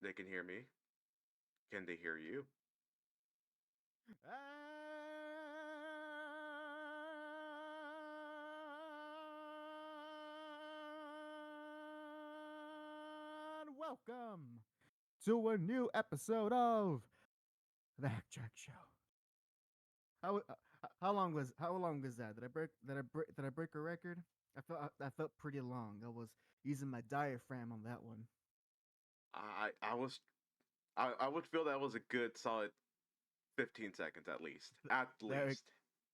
They can hear me. Can they hear you? And welcome to a new episode of the JAC Show. How long was that? Did I break a record? I felt pretty long. I was using my diaphragm on that one. I was I would feel that was a good solid 15 seconds at least. At There, least.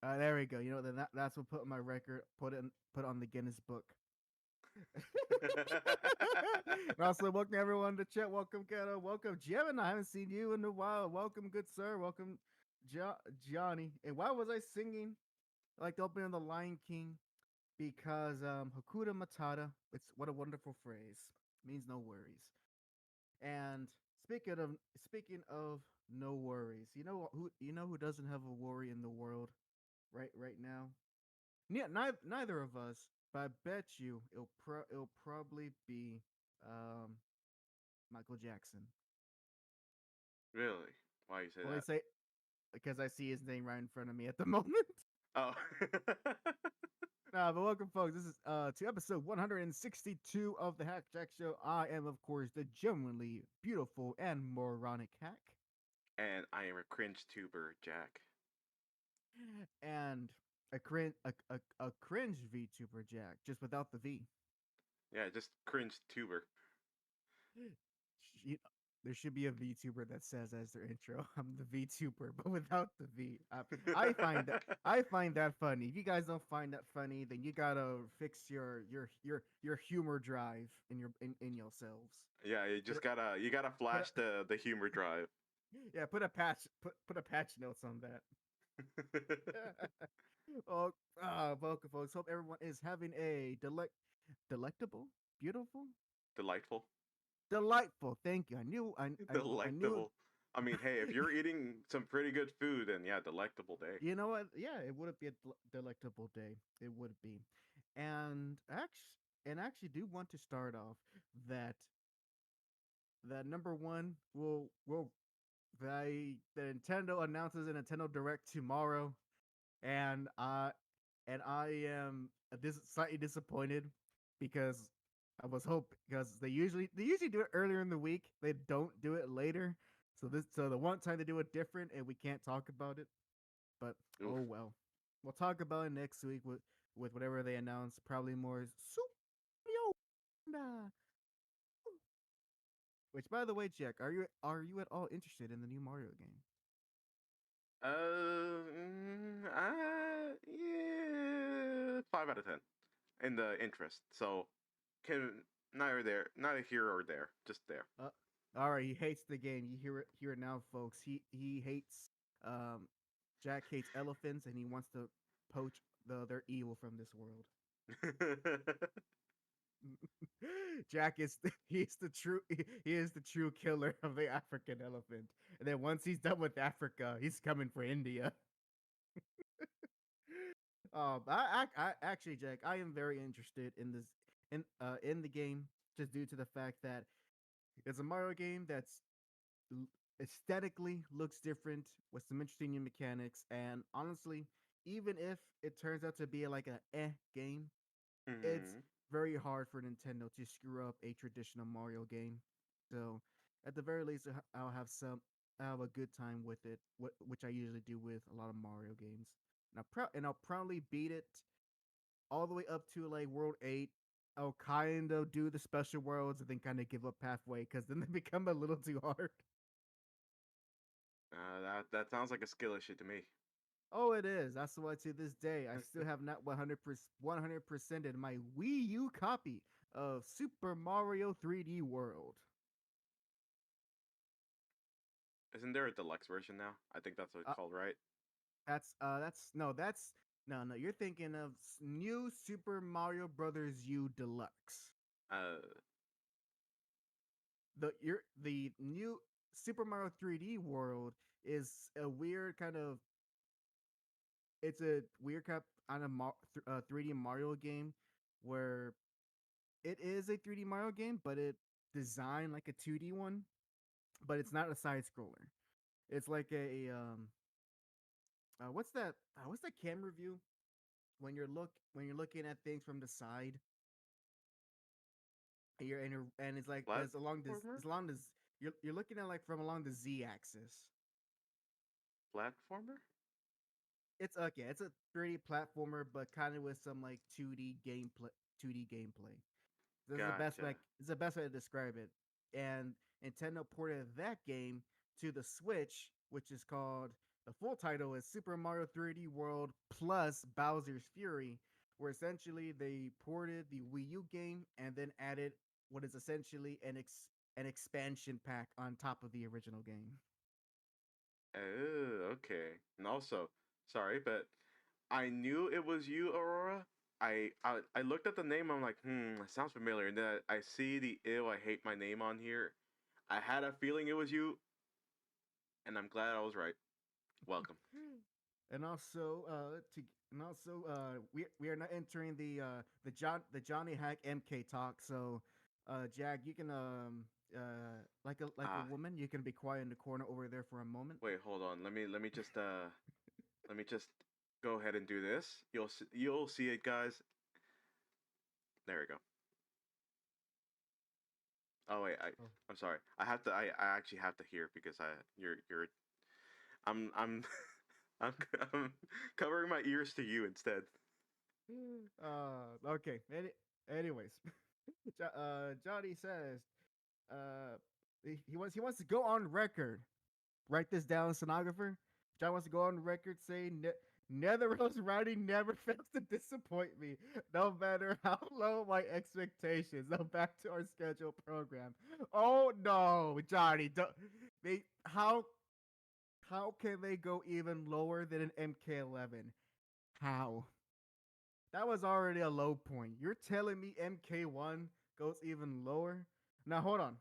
there we go. You know that's what put my record. Put on the Guinness Book. And also, welcome everyone to chat. Welcome, Kato. Welcome, Gemini. I haven't seen you in a while. Welcome, good sir. Welcome, Johnny. And why was I singing like the opening of The Lion King? Because Hakuna Matata. It's what a wonderful phrase. It means no worries. And speaking of no worries, you know who doesn't have a worry in the world right now? Yeah, neither of us. But I bet you it'll probably be um Michael Jackson. Really? Why you say Well, I that? say because I see his name right in front of me at the moment. Oh. Nah, but welcome, folks. This is to episode 162 of the Hack Jack Show. I am, of course, the genuinely beautiful and moronic hack, And I am a cringe tuber, Jack. and a cringe VTuber Jack, just without the V. Yeah, just cringe tuber. You there should be a VTuber that says as their intro, "I'm the VTuber," but without the V. I find that funny. If you guys don't find that funny, then you gotta fix your humor drive in yourselves. Yeah, Put you gotta put flash the humor drive. yeah, put a patch notes on that. Oh, welcome, folks. Hope everyone is having a delectable, beautiful, Delightful. delightful. Thank you. I knew. Delectable. I mean, hey, if you're eating some pretty good food, then yeah, delectable day. You know what? Yeah, it would be a delectable day. It would be, and actually do want to start off that number one will the Nintendo announces a Nintendo Direct tomorrow, and I am slightly disappointed because I was hoping because they usually do it earlier in the week. They don't do it later. So the one time they do it different and we can't talk about it. But oh Oof. well. We'll talk about it next week with whatever they announce. Probably more Super Mario. Which, by the way, Jack, are you at all interested in the new Mario game? Yeah, 5 out of 10 in the interest. So, can neither here or there, just there. Uh, all right, he hates the game. You hear it now, folks. He hates um Jack hates elephants and he wants to poach their evil from this world. Jack is he is the true killer of the African elephant. And then once he's done with Africa, he's coming for India. I actually, Jack, I am very interested in this in the game just due to the fact that it's a Mario game that's aesthetically looks different with some interesting new mechanics, and honestly, even if it turns out to be like a game, it's Hmm. very hard for Nintendo to screw up a traditional Mario game. So, at the very least, I'll have a good time with it, which I usually do with a lot of Mario games. And I'll probably beat it all the way up to like World 8. I'll kind of do the special worlds and then kind of give up halfway because then they become a little too hard. That sounds like a skill issue to me. Oh, it is. That's why to this day I still have not 100% in my Wii U copy of Super Mario 3D World. Isn't there a deluxe version now? I think that's what it's Uh, called, right? that's no. You're thinking of new Super Mario Brothers U Deluxe. Uh, The new Super Mario 3D World is a weird kind of it's a weird kind of 3D Mario game where it is a 3D Mario game, but it designed like a 2D one. but it's not a side scroller. It's like a what's that camera view when when you're looking at things from the side, and it's like Platformer? as along this you're looking at like from along the Z axis. Platformer? It's okay. It's a 3D platformer, but kind of with some like 2D gameplay. This is the best way. Gotcha. This is the best way to describe it. And Nintendo ported that game to the Switch, which is called, the full title is Super Mario 3D World plus Bowser's Fury, where essentially they ported the Wii U game and then added what is essentially an expansion pack on top of the original game. Oh, okay. And also, sorry, but I knew it was you, Aurora. I looked at the name. I'm like, it sounds familiar. And then I see the "ew, I hate my name" on here. I had a feeling it was you, and I'm glad I was right. Welcome. And also, we are not entering the Johnny Hack MK talk. So, Jack, you can like a Ah, woman, you can be quiet in the corner over there for a moment. wait, hold on. Let me just go ahead and do this. You'll see it, guys. There we go. Oh wait, Oh. I'm sorry. I actually have to hear because you're I'm I'm I'm covering my ears to you instead. Okay. Anyways, Johnny says, uh, he wants to go on record. Write this down, stenographer. John wants to go on record saying Netherrealm's writing never fails to disappoint me, no matter how low my expectations. Now back to our scheduled program. Oh no, Johnny, how can they go even lower than an MK11? How? That was already a low point. You're telling me MK1 goes even lower? Now hold on.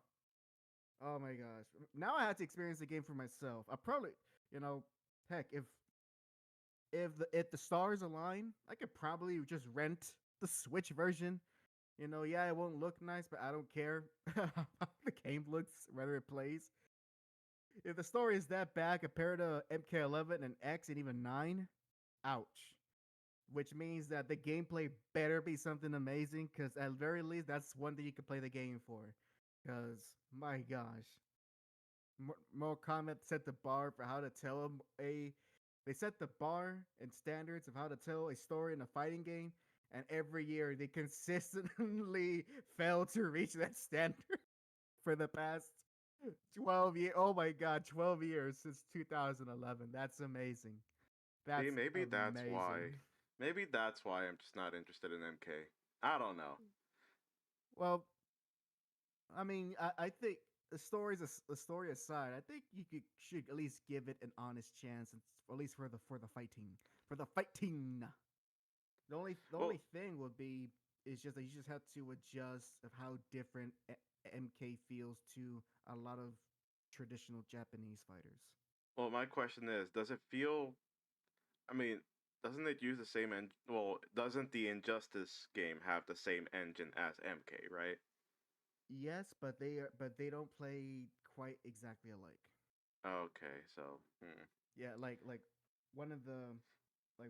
Oh my gosh. Now I had to experience the game for myself. I probably, you know, heck, if the stars align, I could probably just rent the Switch version. Yeah, it won't look nice, but I don't care how the game looks, whether it plays. If the story is that bad compared to MK11 and X and even 9, ouch. Which means that the gameplay better be something amazing, because at very least that's one thing you can play the game for. Because my gosh, Mortal Kombat set the bar for how to tell a. They set the bar and standards of how to tell a story in a fighting game, and every year they consistently fail to reach that standard for the past 12 years. Oh my god, 12 years since 2011. That's amazing. See, That's maybe that's why. amazing. Maybe that's why I'm just not interested in MK. I don't know. Well, I mean, I think the story aside, I think should at least give it an honest chance, and at least for the fighting, for the fighting. The Well, only thing would be is just that you just have to adjust of how different MK feels to a lot of traditional Japanese fighters. my question is, does it feel? I mean, doesn't it use the same engine? Well, doesn't the Injustice game have the same engine as MK, right? Yes, but they don't play quite exactly alike. Okay, so Yeah, one of the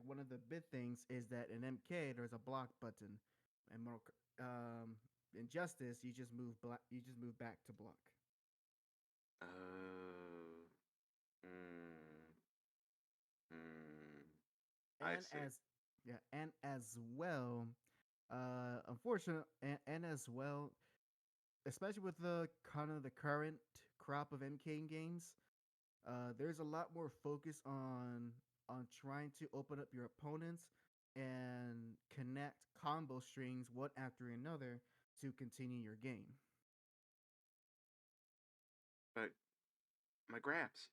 one of the big things is that in MK there's a block button, and in Justice you just move back to block. oh, mm, mm, I And see. as well, unfortunately, and as well, especially with the kind of the current crop of MK games, there's a lot more focus on trying to open up your opponents and connect combo strings one after another to continue your game. But my grabs,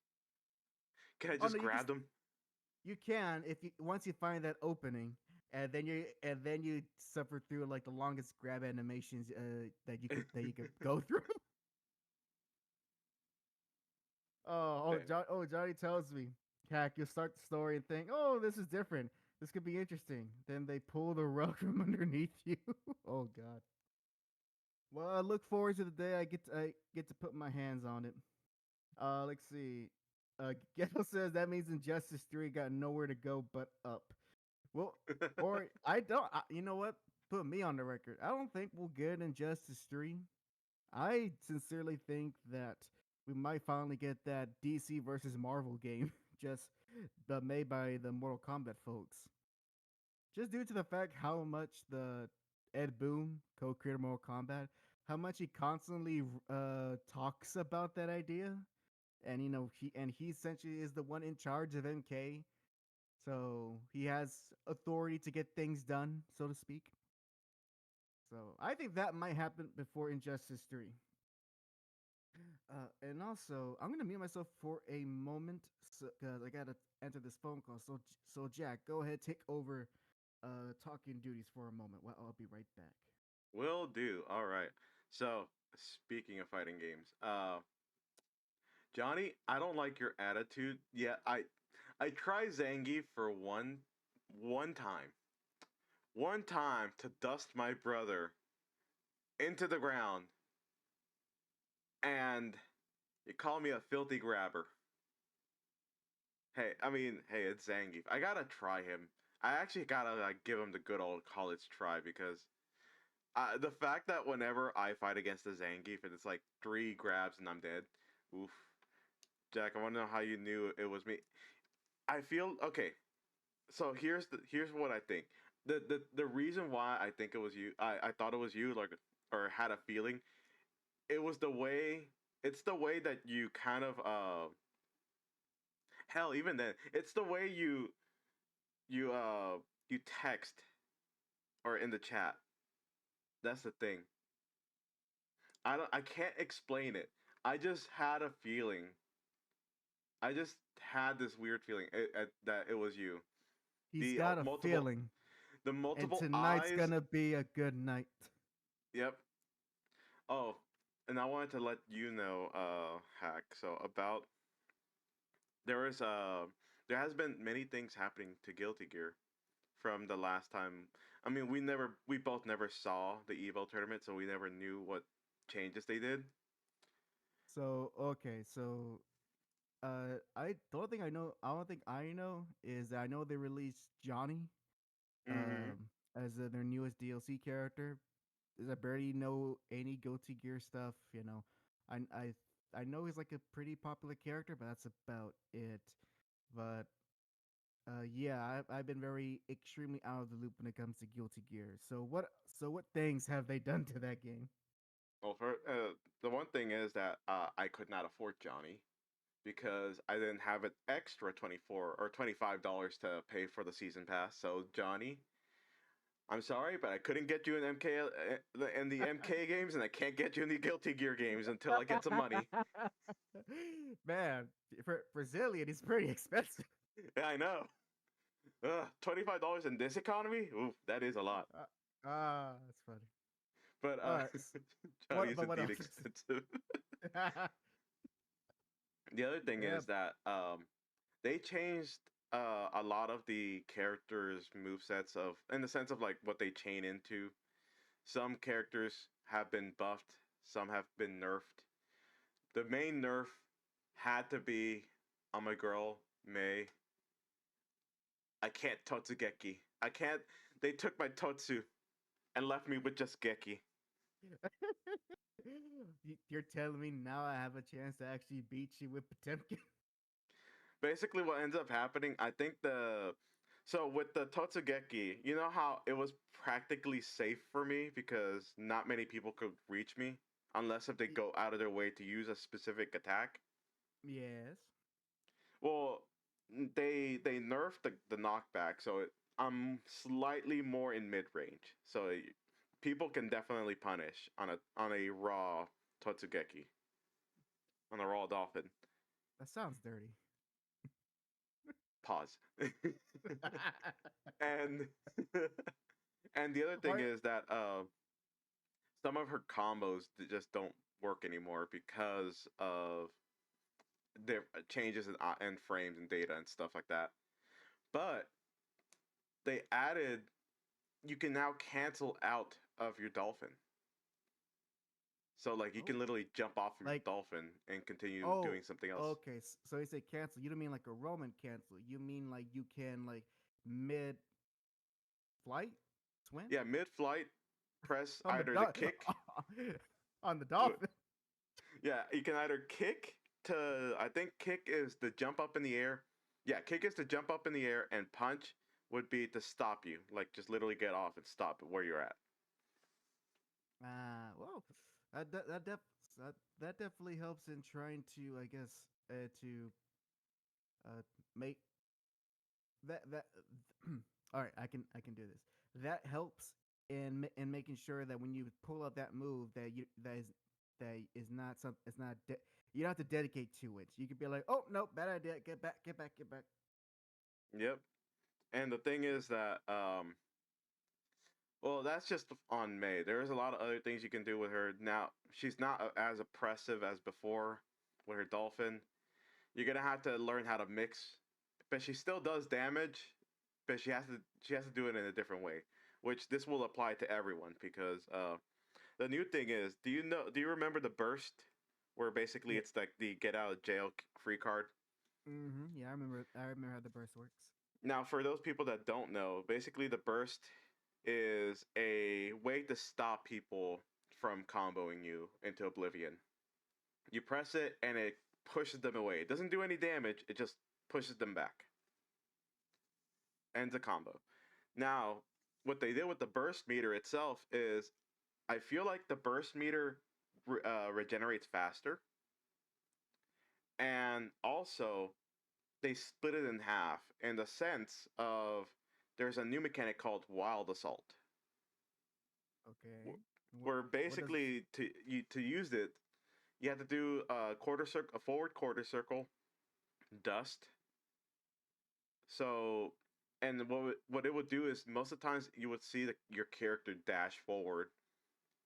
can I Oh just no, grab them? you can if you once you find that opening, and then you suffer through like the longest grab animations that you could go through. Okay. Johnny tells me, Hack, you start the story and think, oh, this is different. This could be interesting. Then they pull the rug from underneath you. Oh God. Well, I look forward to the day I get to put my hands on it. Let's see. Ghetto says that means Injustice 3 got nowhere to go but up. Well, or I don't. You know what? Put me on the record. I don't think we'll get Injustice 3. I sincerely think that we might finally get that DC versus Marvel game, just made by the Mortal Kombat folks. Just due to the fact how much the Ed Boon, co-creator of Mortal Kombat, how much he constantly talks about that idea, and he essentially is the one in charge of MK, so he has authority to get things done, so to speak. So I think that might happen before Injustice 3. And also, I'm gonna mute myself for a moment because I gotta enter this phone call. So Jack, go ahead, take over talking duties for a moment. Well, I'll be right back. Will do. All right. So, speaking of fighting games, Johnny, I don't like your attitude. Yeah, I tried Zangief for one time to dust my brother into the ground, and you call me a filthy grabber. Hey, I mean, hey, it's Zangief. I gotta try him. I actually gotta give him the good old college try because the fact that whenever I fight against the Zangief and it's like 3 grabs and I'm dead, oof. Jack, I want to know how you knew it was me. I feel okay. So here's what I think. The reason why I think it was you, I thought it was you, like, or had a feeling. It was the way. It's the way that you kind of hell, even then, it's the way you you text or in the chat. That's the thing. I can't explain it. I just had a feeling. I just had this weird feeling that it was you. He's The got a multiple feeling, the and multiple tonight's eyes. gonna be a good night. Yep. Oh, and I wanted to let you know, Hack. So about there is there has been many things happening to Guilty Gear from the last time. I mean, we both never saw the Evo tournament, so we never knew what changes they did. So okay, so I the only thing I know, I don't think I know is that I know they released Johnny Mm-hmm. as their newest DLC character. I barely know any Guilty Gear stuff. I I I know he's like a pretty popular character, but that's about it. But yeah, I've been very extremely out of the loop when it comes to Guilty Gear. So what things have they done to that game? Well, for the one thing is that I could not afford Johnny because I didn't have an extra $24 or $25 to pay for the season pass. So Johnny, I'm sorry, but I couldn't get you in in the MK games, and I can't get you in the Guilty Gear games until I get some money. Man, for Brazilian, it's pretty expensive. Yeah, I know. $25 in this economy? Oof, that is a lot. That's funny. But All right. Johnny is What indeed else? expensive. The other thing Yeah. is that they changed a lot of the characters' movesets of in the sense of like what they chain into. Some characters have been buffed, some have been nerfed. The main nerf had to be on my girl, May. I can't Totsugeki. I can't. They took my Totsu and left me with just Geki. You're telling me now I have a chance to actually beat you with Potemkin? Basically, what ends up happening, I think so with the Totsugeki, you know how it was practically safe for me because not many people could reach me unless if they go out of their way to use a specific attack. Yes. Well, they nerfed the knockback, so I'm slightly more in mid range, so people can definitely punish on a raw Totsugeki, on a raw dolphin. That sounds dirty. Pause. And and the other thing Why? is that some of her combos just don't work anymore because of their changes in frames and data and stuff like that. But they added you can now cancel out of your dolphin. So like you Oh, can literally jump off your like dolphin and continue oh, doing something else. okay. So you say cancel. You don't mean like a Roman cancel. You mean like you can like mid flight swim Yeah, mid-flight, press on the either the kick. on the w- dolphin. Yeah, you can either kick to. I think kick is the jump up in the air. Yeah, kick is to jump up in the air, and punch would be to stop you. Like just literally get off and stop where you're at. Well, that that that, def- that that definitely helps in trying to, I guess, to uh make that. All right, I can do this. That helps in making sure that when you pull out that move, that is not some it's not you don't have to dedicate to it. You could be like, oh no, bad idea. Get back, get back, get back. Yep. And the thing is that well, that's just on May. There's a lot of other things you can do with her. Now, she's not as oppressive as before with her dolphin. You're gonna have to learn how to mix, but she still does damage, but she has to do it in a different way, which this will apply to everyone because the new thing is, do you remember the burst, where basically Yeah. it's like the get out of jail free card? Yeah, I remember how the burst works. Now, for those people that don't know, basically the burst is a way to stop people from comboing you into oblivion. You press it and it pushes them away. It doesn't do any damage, it just pushes them back. Ends a combo. Now, what they did with the burst meter itself is I feel like the burst meter regenerates faster. And also, they split it in half in the sense of there's a new mechanic called Wild Assault, Okay. where What does basically to use it, you have to do a forward quarter circle, dust. So, and what it would do is most of the times you would see your character dash forward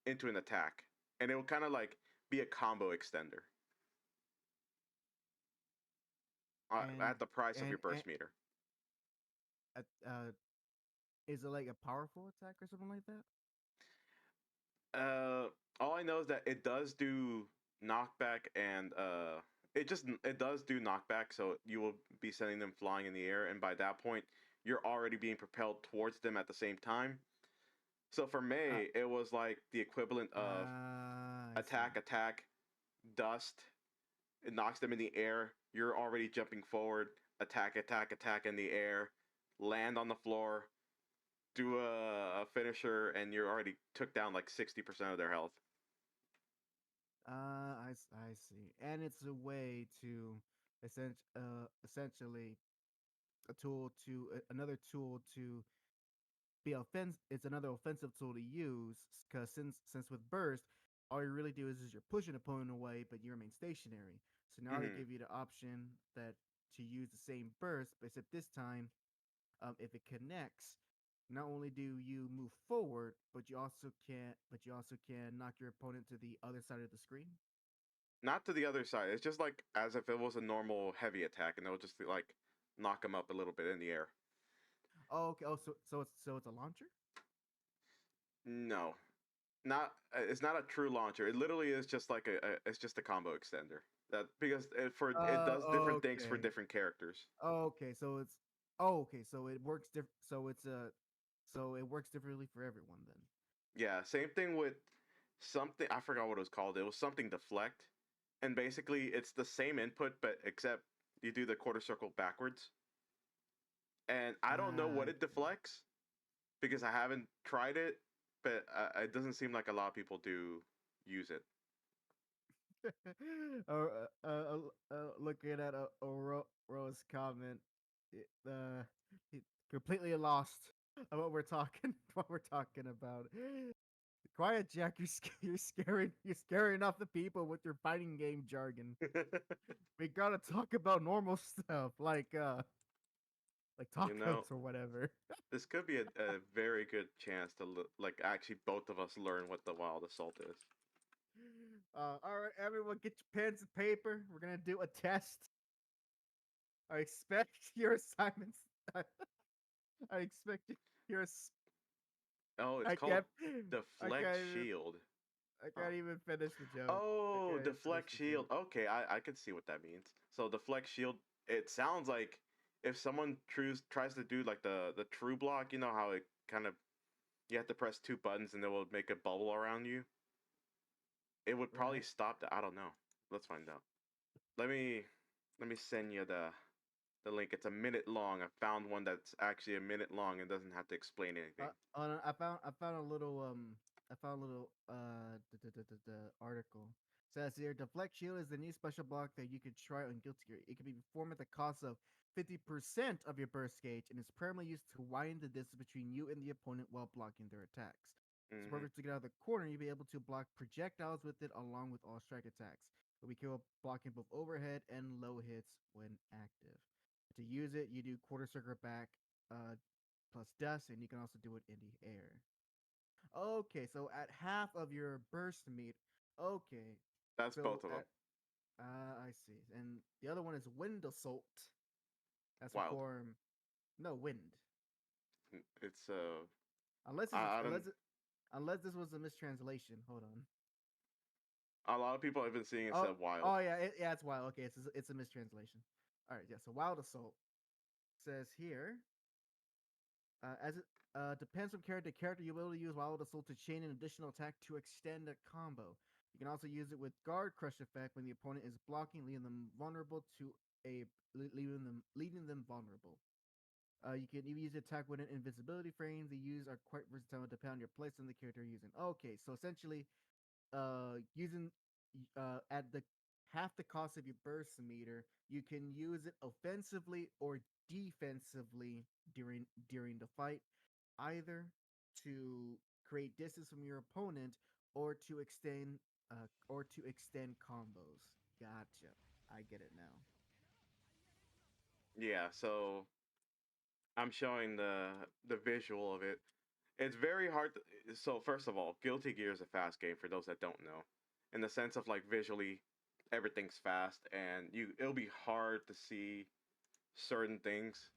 into an attack, and it will kind of like be a combo extender and at the price of your and burst meter. at is it like a powerful attack or something like that? Uh, all I know is that it does do knockback, and it does do knockback. So you will be sending them flying in the air, and by that point, you're already being propelled towards them at the same time. So for Uh, May, it was like the equivalent of I see. attack, dust. It knocks them in the air. You're already jumping forward. Attack in the air. Land on the floor. Do a finisher, and you're already took down like 60% of their health. I see. And it's a way to essentially a tool to another tool to be offense. It's another offensive tool to use because since with burst, all you really do is you're pushing an opponent away, but you remain stationary. So now they Hmm. give you the option that to use the same burst, but except this time, if it connects, not only do you move forward, but you also can knock your opponent to the other side of the screen. Not to the other side. It's just like as if it was a normal heavy attack, and they'll just like knock them up a little bit in the air. Oh, okay. Oh, so it's a launcher. No, not. It's not a true launcher. It literally is just like it's just a combo extender. That because it does different things for Okay. different characters. Okay. So it's. Oh, okay. So it works different. So it works differently for everyone then. Yeah, same thing with something. I forgot what it was called. It was something deflect, and basically it's the same input, but except you do the quarter circle backwards. And I don't know what I it deflects because I haven't tried it, but it doesn't seem like a lot of people do use it. see. Looking at Rose comment, he completely lost of what we're talking what we're talking about. Quiet, Jack. You're scaring off the people with your fighting game jargon. We gotta talk about normal stuff like You know, tacos or whatever. this could be a very good chance to like actually both of us learn what the wild assault is. All right, everyone, get your pens and paper. We're gonna do a test. I expect your assignments. I expect your. Oh, it's I called can't. I deflect can't. shield. I can't even finish the joke. I Oh, can't even finish deflect the shield. joke. Okay, I could see what that means. So deflect shield. It sounds like if someone tries to do like the true block, you know how it kind of you have to press two buttons and it will make a bubble around you. It would probably Right. stop that. I don't know. Let's find out. Let me let me send you the link. It's a minute long. I found one that's actually a minute long and doesn't have to explain anything. I found a little the article. Says here, deflect shield is the new special block that you could try on Guilty Gear. It can be performed at the cost of 50% of your burst gauge and is primarily used to widen the distance between you and the opponent while blocking their attacks. It's Hmm. perfect to get out of the corner. You'll be able to block projectiles with it along with all strike attacks. You'll be capable of blocking both overhead and low hits when active. To use it, you do quarter circle back, uh, plus dust, and you can also do it in the air. Okay, so at half of your burst meter. Okay, That's so both of them. at I see, and the other one is wind assault. That's Wild. perform no wind, It's unless it's I don't. unless this was a mistranslation. Hold on. A lot of people have been seeing it Oh said wild. oh yeah yeah, it's wild. Okay, it's a mistranslation. All right, yeah. So wild assault says here. As it depends from character to character, you'll be able to use Wild Assault to chain an additional attack to extend a combo. You can also use it with Guard Crush effect when the opponent is blocking, leaving them vulnerable to a leaving them vulnerable. You can even use attack with an invisibility frames. The use are quite versatile depending on your place and the character you're using. Okay, so essentially, using at the half the cost of your burst meter, you can use it offensively or defensively during the fight, either to create distance from your opponent or to extend combos. Gotcha. I get it now. Yeah, so I'm showing the visual of it. It's very hard. So first of all, Guilty Gear is a fast game for those that don't know, in the sense of like visually, everything's fast, and it'll be hard to see certain things.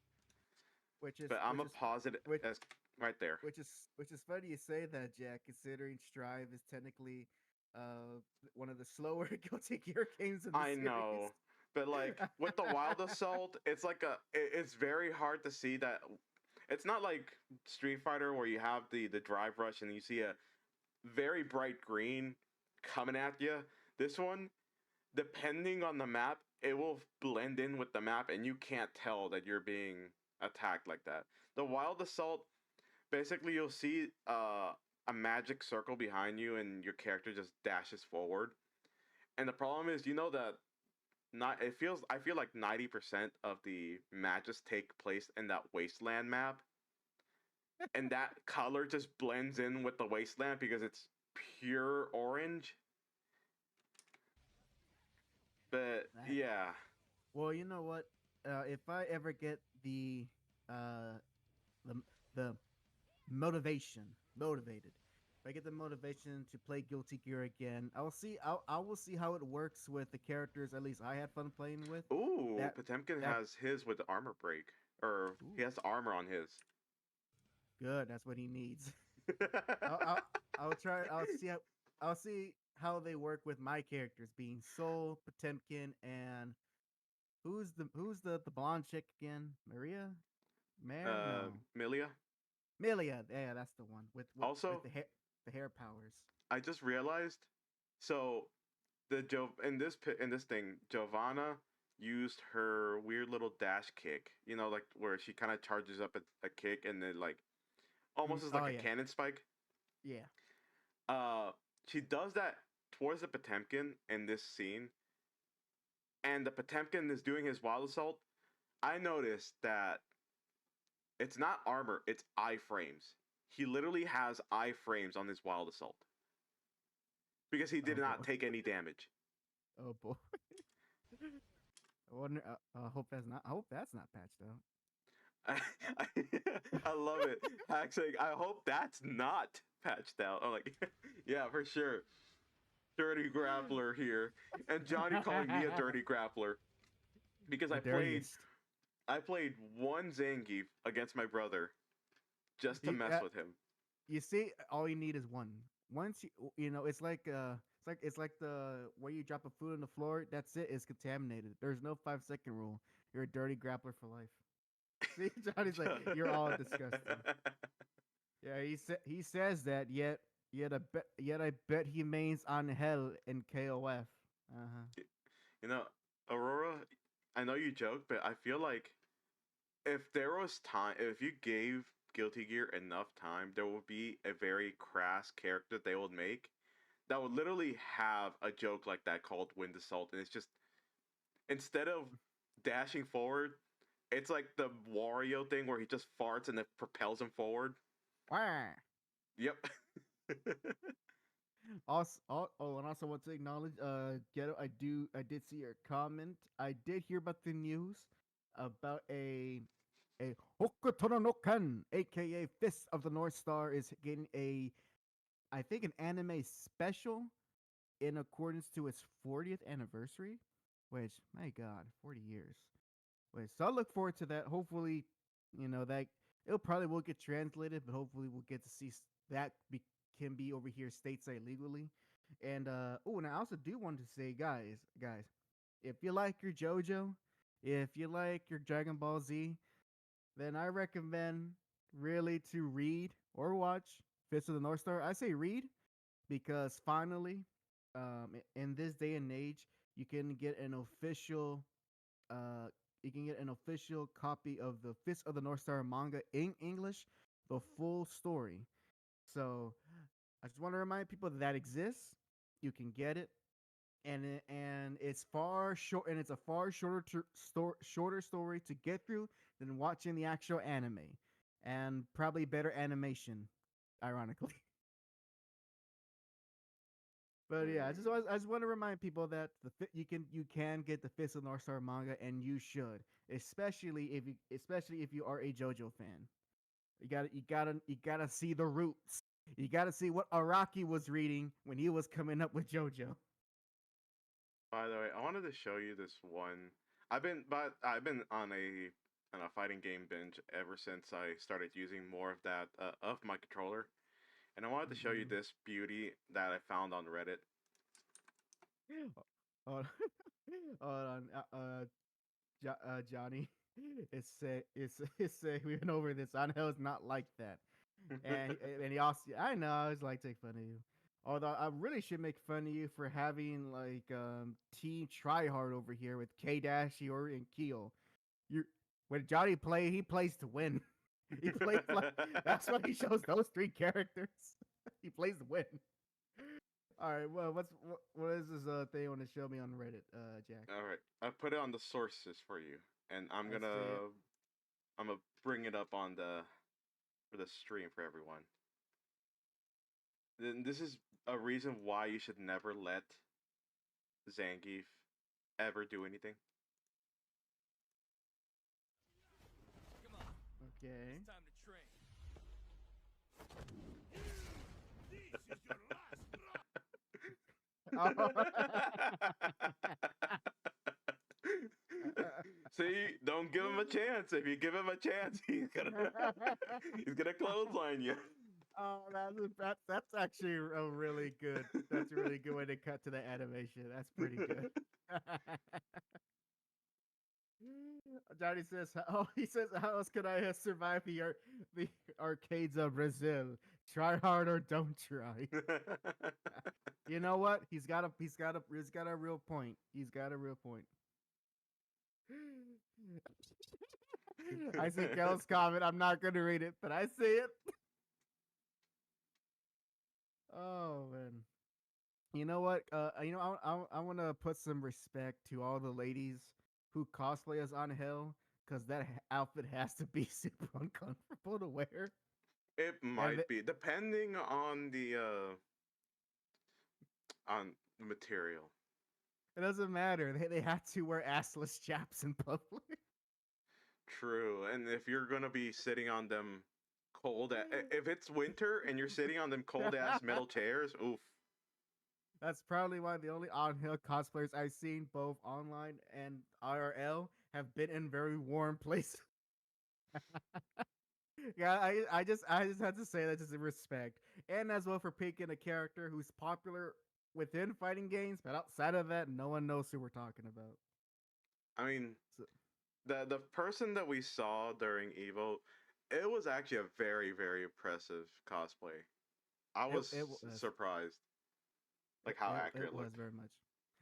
Which is But I'm which a is positive which as right there. which is funny you say that, Jack. Considering Strive is technically uh one of the slower Guilty Gear games in the I series. know, but like with the Wild Assault, it's like it's very hard to see that. It's not like Street Fighter where you have the drive rush and you see a very bright green coming at you. This one, depending on the map, it will blend in with the map and you can't tell that you're being attacked like that. The Wild Assault, basically you'll see a magic circle behind you and your character just dashes forward. And the problem is, you know that not it feels I feel like 90% of the matches take place in that wasteland map, and that color just blends in with the wasteland because it's pure orange. But That yeah, Well, you know what? If I ever get uh the the motivated, if I get the motivation to play Guilty Gear again, I will see how it works with the characters. At least I had fun playing with ooh, that. Potemkin That has his with the armor break, or he ooh, has armor on his. good. That's what he needs. I'll, I'll I'll try. I'll see how they work with my characters being Soul, Potemkin, and who's the blonde chick again? Maria? Mare? No. Milia. Milia, yeah, that's the one with Also, the hair powers. I just realized, so in this thing, Giovanna used her weird little dash kick. You know, like where she kind of charges up a kick and then like almost as Oh like a yeah, cannon spike. yeah. Uh, she does that towards the Potemkin in this scene, and the Potemkin is doing his wild assault. I noticed that it's not armor; it's iframes. He literally has iframes on his wild assault because he did Oh not boy, take any damage. oh boy. I wonder. I hope that's not. I hope that's not patched out. I, I love it. Hack saying, I hope that's not patched out. I'm like, yeah, for sure. Dirty grappler here. And Johnny calling me a dirty grappler. Because The dirtiest. I played one Zangief against my brother just to You, mess uh, with him. you see, all you need is one. once it's like the where you drop a food on the floor. That's it. It's contaminated. There's no 5 second rule. You're a dirty grappler for life. See, Johnny's like, you're all disgusting. Yeah, he says that. Yet I bet he mains on hell in KOF. Uh huh. You know, Aurora, I know you joke, but I feel like if there was time, if you gave Guilty Gear enough time, there would be a very crass character they would make that would literally have a joke like that called Wind Assault, and it's just instead of dashing forward, it's like the Wario thing where he just farts and it propels him forward. Wah. Yep. Also, and also want to acknowledge, Ghetto. I did see your comment. I did hear about the news about a Hokutono no Ken, aka Fist of the North Star, is getting I think an anime special in accordance to its 40th anniversary. Which, my God, 40 years. Wait, so I look forward to that. Hopefully, that it'll probably will get translated, but hopefully we'll get to see that can be over here stateside legally. And oh, and I also do want to say, guys, if you like your JoJo, if you like your Dragon Ball Z, then I recommend really to read or watch Fist of the North Star. I say read because finally, in this day and age, you can get an official uh, copy of the Fist of the North Star manga in English, the full story. So I just want to remind people that exists. You can get it, and it's far short, and it's a far shorter story to get through than watching the actual anime, and probably better animation, ironically. But yeah, I just want to remind people that you can get the Fist of North Star manga, and you should, especially if you are a JoJo fan. You gotta see the roots. You gotta see what Araki was reading when he was coming up with JoJo. By the way, I wanted to show you this one. I've been on a fighting game binge ever since I started using more of that of my controller, and I wanted to show you Mm-hmm. this beauty that I found on Reddit. Hold hold on, Johnny. It's we went over this. I know it's not like that, and he also I know I was like take fun of you. Although I really should make fun of you for having like Team Tryhard over here with K Dash or and Keel. You when Johnny play, he plays to win. He plays like that's why he shows those three characters. He plays to win. All right, well, what is this thing you want to show me on Reddit, Jack? All right, I put it on the sources for you, and I see it. I'm gonna bring it up on the for the stream for everyone. Then this is a reason why you should never let Zangief ever do anything. Okay. Oh. See, don't give him a chance. If you give him a chance, he's gonna clothesline you. Oh, that's actually a really good. That's a really good way to cut to the animation. That's pretty good. Johnny says, "Oh, he says, how else could I survive the arcades of Brazil? Try hard or don't try." You know what? He's got a real point. He's got a real point. I see Kel's comment. I'm not gonna read it, but I see it. Oh man. You know what? I want to put some respect to all the ladies who cosplay as Angel, because that outfit has to be super uncomfortable to wear. It And might be depending on the material. it doesn't matter. They have to wear assless chaps in public. True, and if you're gonna be sitting on them if it's winter and you're sitting on them cold ass metal chairs, oof. That's probably why the only Angel cosplayers I've seen, both online and IRL, have been in very warm places. Yeah, I just had to say that just in respect, and as well for picking a character who's popular within fighting games, but outside of that, no one knows who we're talking about. I mean, So the person that we saw during Evo, it was actually a very very impressive cosplay. I it was it was surprised, it, like how it, accurate it it was looked. very much.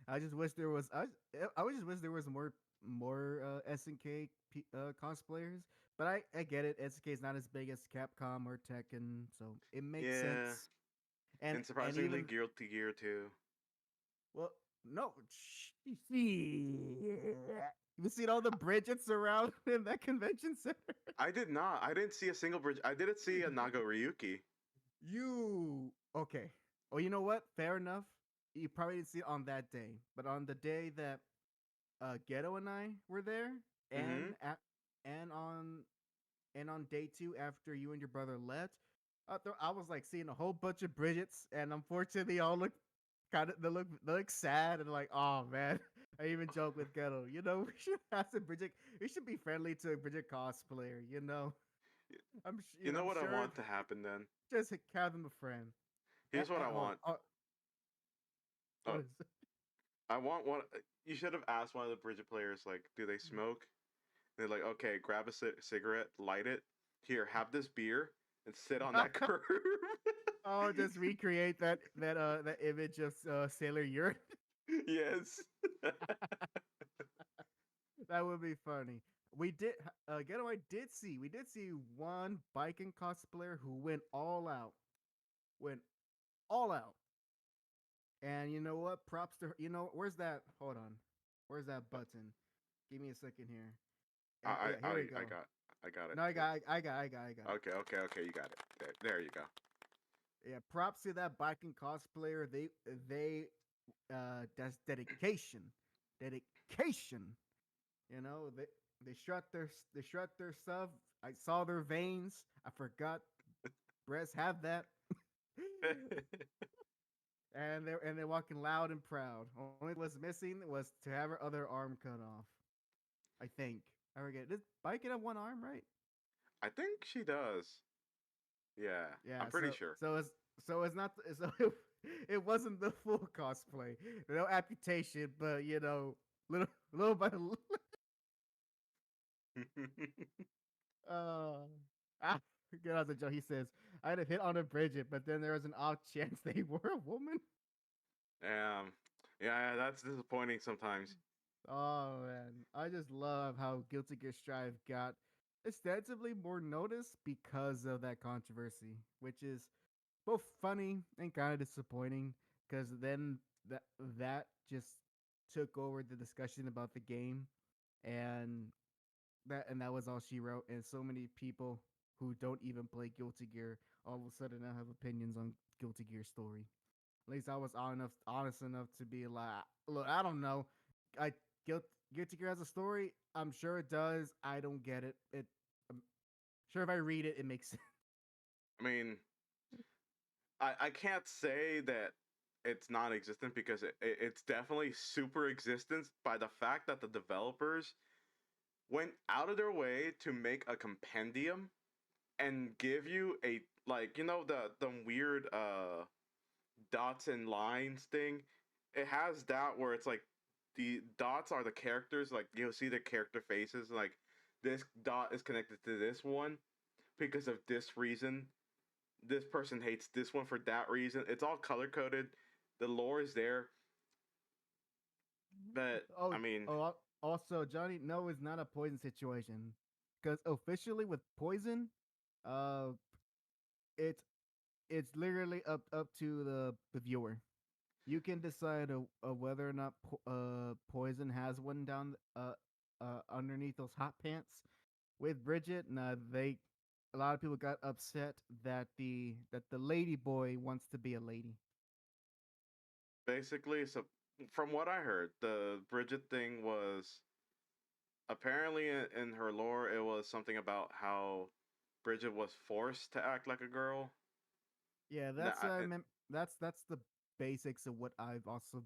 I just wish there was I would just wish there was more SNK cosplayers, but I get it. SNK is not as big as Capcom or Tekken, so it makes Yeah, sense. And and and surprisingly, even Guilty Gear too. well, no, you seen all the Bridgets around in that convention center? I did not. I didn't see a single bridge. I didn't see a Nago Ryuki. You okay? Oh, you know what? Fair enough. You probably didn't see it on that day, but on the day that Ghetto and I were there, Mm-hmm. and on day two after you and your brother left, I was like seeing a whole bunch of Bridgets, and unfortunately, they all look they look sad and like, oh man. I even joke with Ghetto. We should have some Bridget. We should be friendly to a Bridget cosplayer. You know I'm what I sure if want to happen then? just have them a friend. Here's what I Hold want. on. Oh, What is it? I want one. You should have asked one of the Bridget players, like, do they smoke? They're like, okay, grab a cigarette, light it. Here, have this beer, and sit on that curb. Oh, just recreate that image of Sailor Urine. Yes. That would be funny. We did Ghetto. We did see one biking cosplayer who went all out. And you know what? Props to her. Where's that? Hold on. Where's that button? Give me a second here. Yeah, here we go. I got it. No, I got it. Okay, okay, okay. You got it. There you go. Yeah, props to that biking cosplayer. That's dedication, dedication. They strut their stuff. I saw their veins. I forgot breasts have that, and they're walking loud and proud. Only was missing was to have her other arm cut off. I think. I forget. Does biking have one arm, right? I think she does. Yeah, I'm Yeah. pretty So sure. so it's so it's not so it wasn't the full cosplay. No amputation, but little by little. Uh, ah, get out the joke. He says, I'd have hit on a Bridget, but then there was an odd chance they were a woman. um, yeah, that's disappointing sometimes. Oh, man. I just love how Guilty Gear Strive got ostensibly more notice because of that controversy, which is both funny and kind of disappointing because then that, that just took over the discussion about the game and that was all she wrote, and so many people who don't even play Guilty Gear all of a sudden now have opinions on Guilty Gear story. At least I was honest enough to be like, look, I don't know. I Guilt, Guilty Gear has a story. I'm sure it does. I don't get it. I'm sure if I read it, it makes sense. I mean, I can't say that it's non-existent because it's definitely super existence by the fact that the developers went out of their way to make a compendium and give you a, like, the weird dots and lines thing. It has that where it's like the dots are the characters, like you'll see the character faces, like this dot is connected to this one because of this reason. This person hates this one for that reason. It's all color coded. The lore is there, but Oh, I mean, also, Johnny, no, it's not a poison situation because officially with poison, uh, it's it's literally up to the viewer. You can decide whether or not poison has one down underneath those hot pants. With Bridget, nah, a lot of people got upset that the lady boy wants to be a lady. basically, so from what I heard, the Bridget thing was apparently in her lore, it was something about how Bridget was forced to act like a girl. Yeah, Nah, that's the basics of what I've also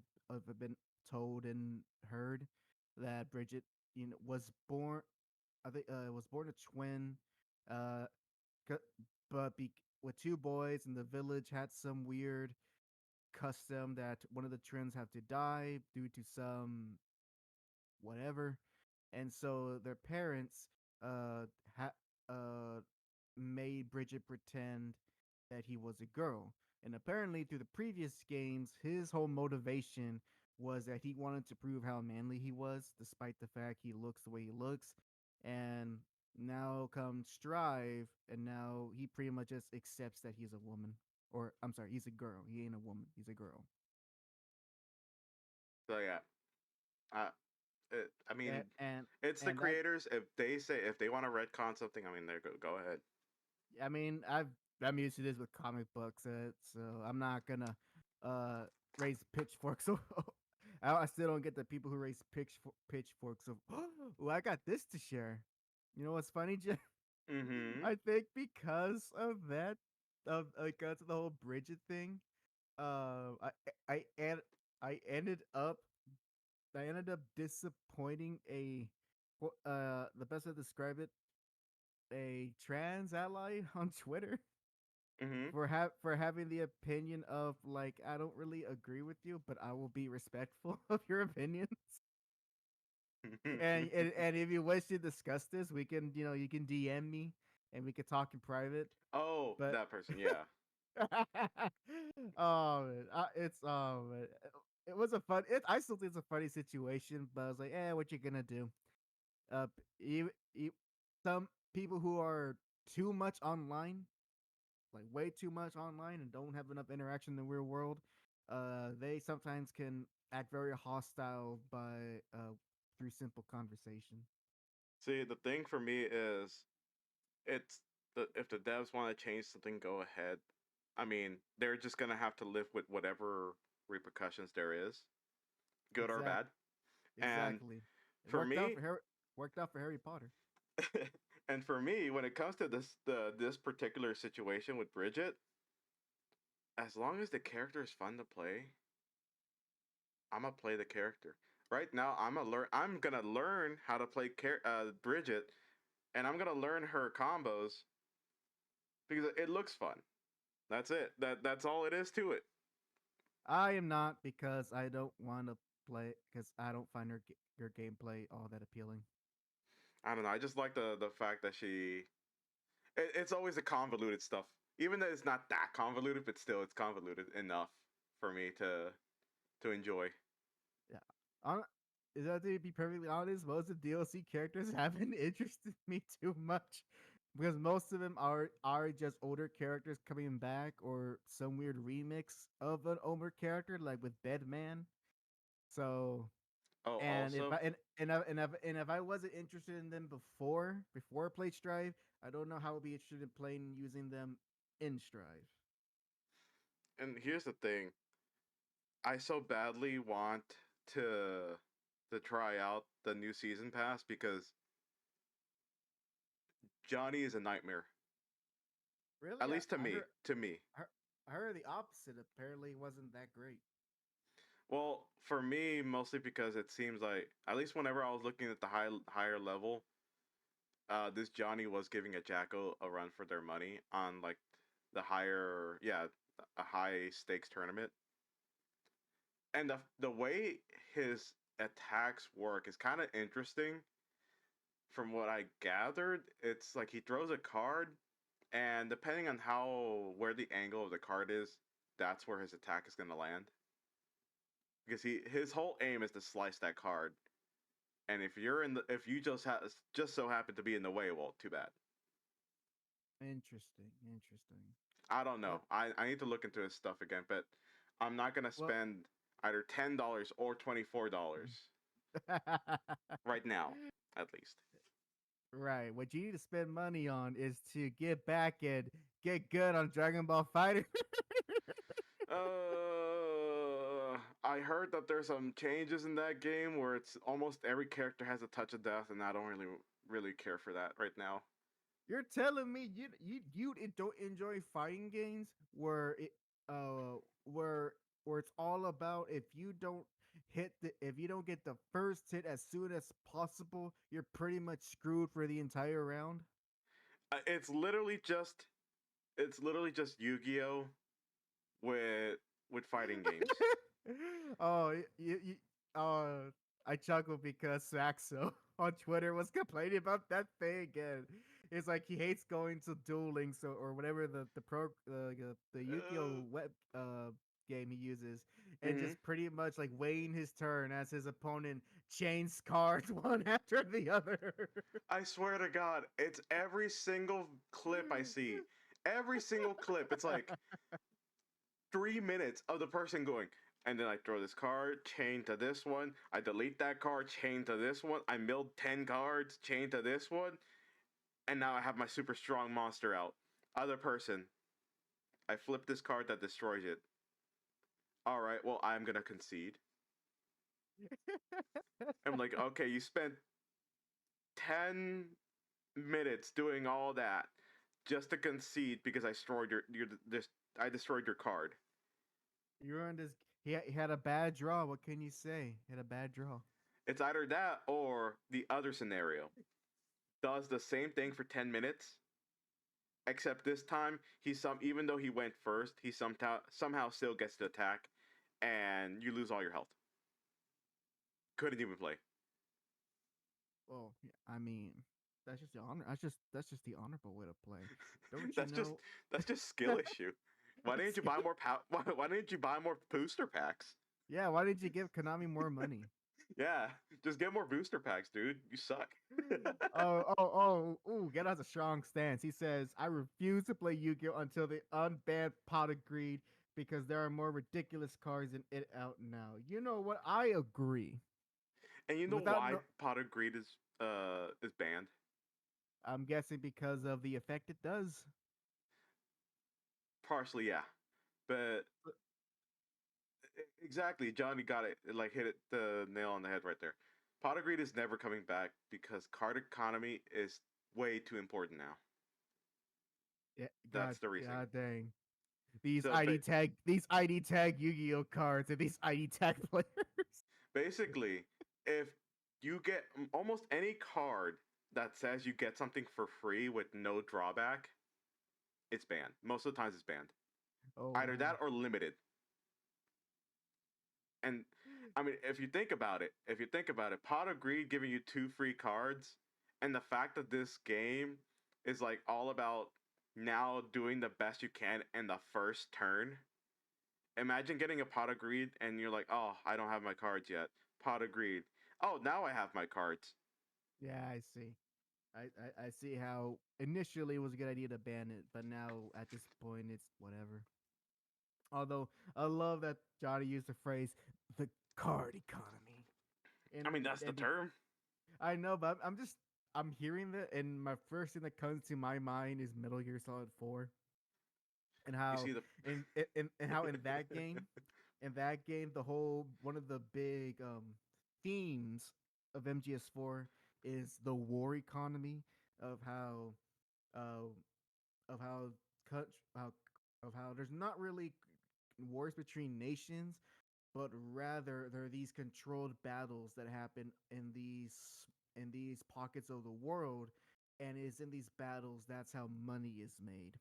been told and heard that Bridget was born. I think was born a twin. Uh, c- but with two boys, and the village had some weird custom that one of the twins have to die due to some whatever, and so their parents uh ha- uh made Bridget pretend that he was a girl. And apparently, through the previous games, his whole motivation was that he wanted to prove how manly he was, despite the fact he looks the way he looks. And now comes Strive, and now he pretty much just accepts that he's a woman. Or, I'm sorry, he's a girl. He ain't a woman, he's a girl. So yeah, uh, I And, mean, and, it's the and that creators. If they want to retcon something, I mean, they go ahead. I mean, I'm used to this with comic books, so I'm not gonna uh raise pitchforks. So I still don't get the people who raise pitchforks. Of oh, I got this to share. You know what's funny, Jeff? Mm-hmm. I think because of that, because of the whole Bridget thing, I I and I ended up disappointing the best way to describe it, a trans ally on Twitter Mm-hmm. for having the opinion of like, I don't really agree with you, but I will be respectful of your opinions. And if you wish to discuss this, we can, you can DM me and we can talk in private. Oh, But that person, yeah. oh man, man. It was a fun. I still think it's a funny situation, but I was like, what you gonna do? You, some people who are too much online, like way too much online, and don't have enough interaction in the real world, they sometimes can act very hostile by through simple conversation. See, the thing for me is, it's if the devs want to change something, go ahead. I mean, they're just gonna have to live with whatever repercussions there is, good or Exact, bad. And exactly. It for me, worked out for Harry Potter. and for me, when it comes to this particular situation with Bridget, as long as the character is fun to play, I'm gonna play the character. Right now, I'm gonna learn how to play Bridget, and I'm gonna learn her combos because it looks fun. That's it. That's all it is to it. I am not, because I don't want to play, because I don't find your gameplay all that appealing. I don't know. I just like the fact that it's always the convoluted stuff. Even though it's not that convoluted, but still it's convoluted enough for me to enjoy. Yeah. On, is that, to be perfectly honest, most of the DLC characters haven't interested me too much, because most of them are just older characters coming back, or some weird remix of an older character, like with Bedman. So, Oh, and if also, I and if I wasn't interested in them before I played Strive, I don't know how I'd be interested in playing using them in Strive. and here's the thing. I so badly want to to try out the new season pass because Johnny is a nightmare. At Really, least to me. To me. I, I heard the opposite. Apparently, it wasn't that great. Well, for me, mostly because it seems like at least whenever I was looking at the higher level, this Johnny was giving a Jacko a run for their money on like the higher, yeah, a high stakes tournament, and the way his attacks work is kind of interesting. From what I gathered, it's like he throws a card, and depending on how where the angle of the card is, that's where his attack is going to land. Because his whole aim is to slice that card, and if you just so happen to be in the way, well, too bad. Interesting, interesting. I don't Uh, know. I need to look into his stuff again, but I'm not gonna well, spend either $10 or $24 right now, at least. right. What you need to spend money on is to get back and get good on Dragon Ball Fighter. I heard that there's some changes in that game where it's almost every character has a touch of death, and I don't really care for that right now. You're telling me you don't enjoy fighting games where it's all about, if you don't get the first hit as soon as possible, you're pretty much screwed for the entire round. It's literally just Yu-Gi-Oh with fighting games. Oh, I chuckle because Saxo on Twitter was complaining about that thing again. It's like he hates going to dueling, so or whatever the Yu-Gi-Oh web game he uses, and Hmm. just pretty much like waiting his turn as his opponent chains cards one after the other. I swear to God, it's every single clip I see. Every single clip, it's like 3 minutes of the person going, and then I throw this card, chain to this one. I delete that card, chain to this one. I milled 10 cards, chain to this one. And now I have my super strong monster out. Other person, I flip this card that destroys it. All right, well, I'm going to concede. I'm like, okay, you spent 10 minutes doing all that just to concede because I destroyed I destroyed your card. You ruined his. He had a bad draw. What can you say? He had a bad draw. It's either that or the other scenario. Does the same thing for 10 minutes, except this time even though he went first, he somehow still gets to attack and you lose all your health. Couldn't even play. Well, yeah, I mean, that's just the honor. That's just the honorable way to play. Don't you that's just know? that's just skill issue. Why didn't you buy more why didn't you buy more booster packs? Yeah, why didn't you give Konami more money? Yeah, just get more booster packs, dude. You suck. Ooh, Get has a strong stance. He says, I refuse to play Yu-Gi-Oh! Until they unban Pot of Greed because there are more ridiculous cards than it out now. You know what? I agree. And you know Without why no, Pot of Greed is banned? I'm guessing because of the effect it does. Partially, yeah. But exactly, Johnny got it. Like hit it the nail on the head right there. Pot of Greed is never coming back because card economy is way too important now. Yeah, That's the reason. God dang. So These ID tag Yu-Gi-Oh cards and these ID tag players. basically, if you get almost any card that says you get something for free with no drawback, it's banned. Most of the times, it's banned. Oh Either wow. that or limited. And I mean, if you think about it, Pot of Greed giving you 2 free cards, and the fact that this game is like all about now doing the best you can in the first turn. Imagine getting a Pot of Greed and you're like, oh, I don't have my cards yet. Pot of Greed. Oh, now I have my cards. Yeah, I see. I see how initially it was a good idea to ban it, but now at this point it's whatever. Although I love that Johnny used the phrase "the card economy," I mean, that's the term. I know, but I'm hearing that, and my first thing that comes to my mind is Metal Gear Solid 4, and You how see the. in that game the whole one of the big themes of MGS4 is the war economy of how uh of how cut how of how there's not really wars between nations, but rather there are these controlled battles that happen in these pockets of the world, and it's in these battles that's how money is made.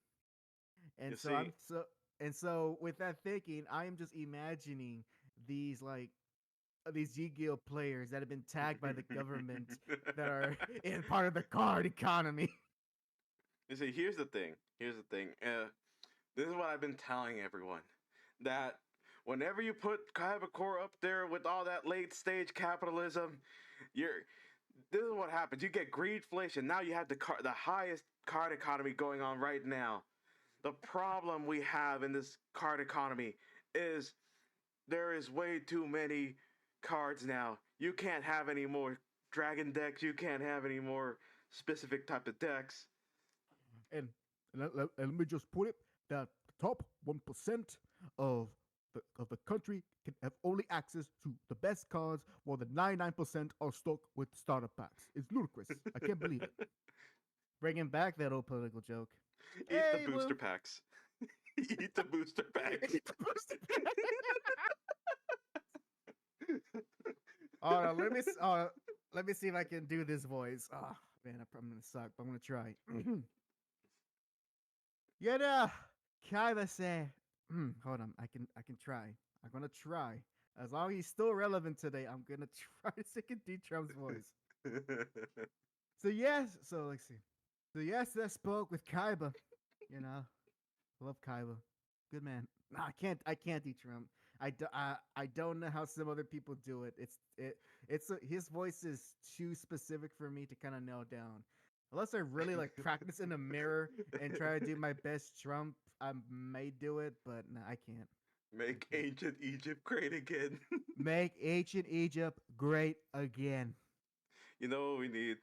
You And so see. I'm so and so with that thinking, I am just imagining these like these Yu-Gi-Oh players that have been tagged by the government that are in part of the card economy. You see, here's the thing. Here's the thing. This is what I've been telling everyone that whenever you put Core up there with all that late stage capitalism, you're this is what happens. You get greedflation. Now you have the highest card economy going on right now. The problem we have in this card economy is there is way too many cards now. You can't have any more dragon decks. You can't have any more specific type of decks. and let me just put it that the top 1% of the country can have only access to the best cards, while the 99% are stuck with starter packs. It's ludicrous. I can't believe it. Bringing back that old political joke. Eat the Hey, booster Blue. packs. Eat the booster packs. Oh, no, let me see if I can do this voice. Oh man, I'm gonna suck, but I'm gonna try. Yeah, Kaiba say. Hold on, I can try. I'm gonna try. As long as he's still relevant today, I'm gonna try to sing in D-Trump's voice. So yes, so let's see. So yes, I spoke with Kaiba. You know, love Kaiba, good man. No, I can't do Trump. I don't know how some other people do it. His voice is too specific for me to kind of nail down. Unless I really like practice in the mirror and try to do my best Trump, I may do it, but no, I can't. Make I can't. ancient Egypt great again. Make ancient Egypt great again. You know what we need?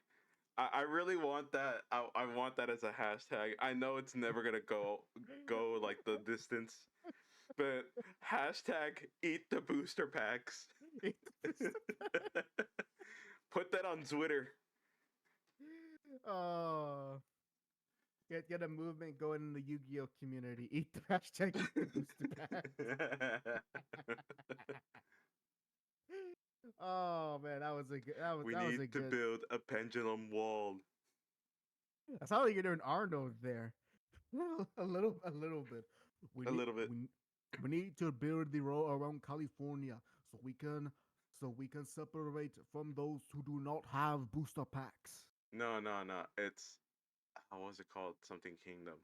I really want that. I want that as a hashtag. I know it's never gonna go like the distance, but hashtag eat the booster packs. Put that on Twitter. Oh, get a movement going in the Yu-Gi-Oh community. Eat the hashtag. Eat the booster pack. Oh man, that was a good. We That was need a to good. build a pendulum wall. I saw like you're doing Arnold there. A little bit. We A need little bit. we need to build the road around California so we can separate from those who do not have booster packs. No, no, no. It's how was it called? Something Kingdom.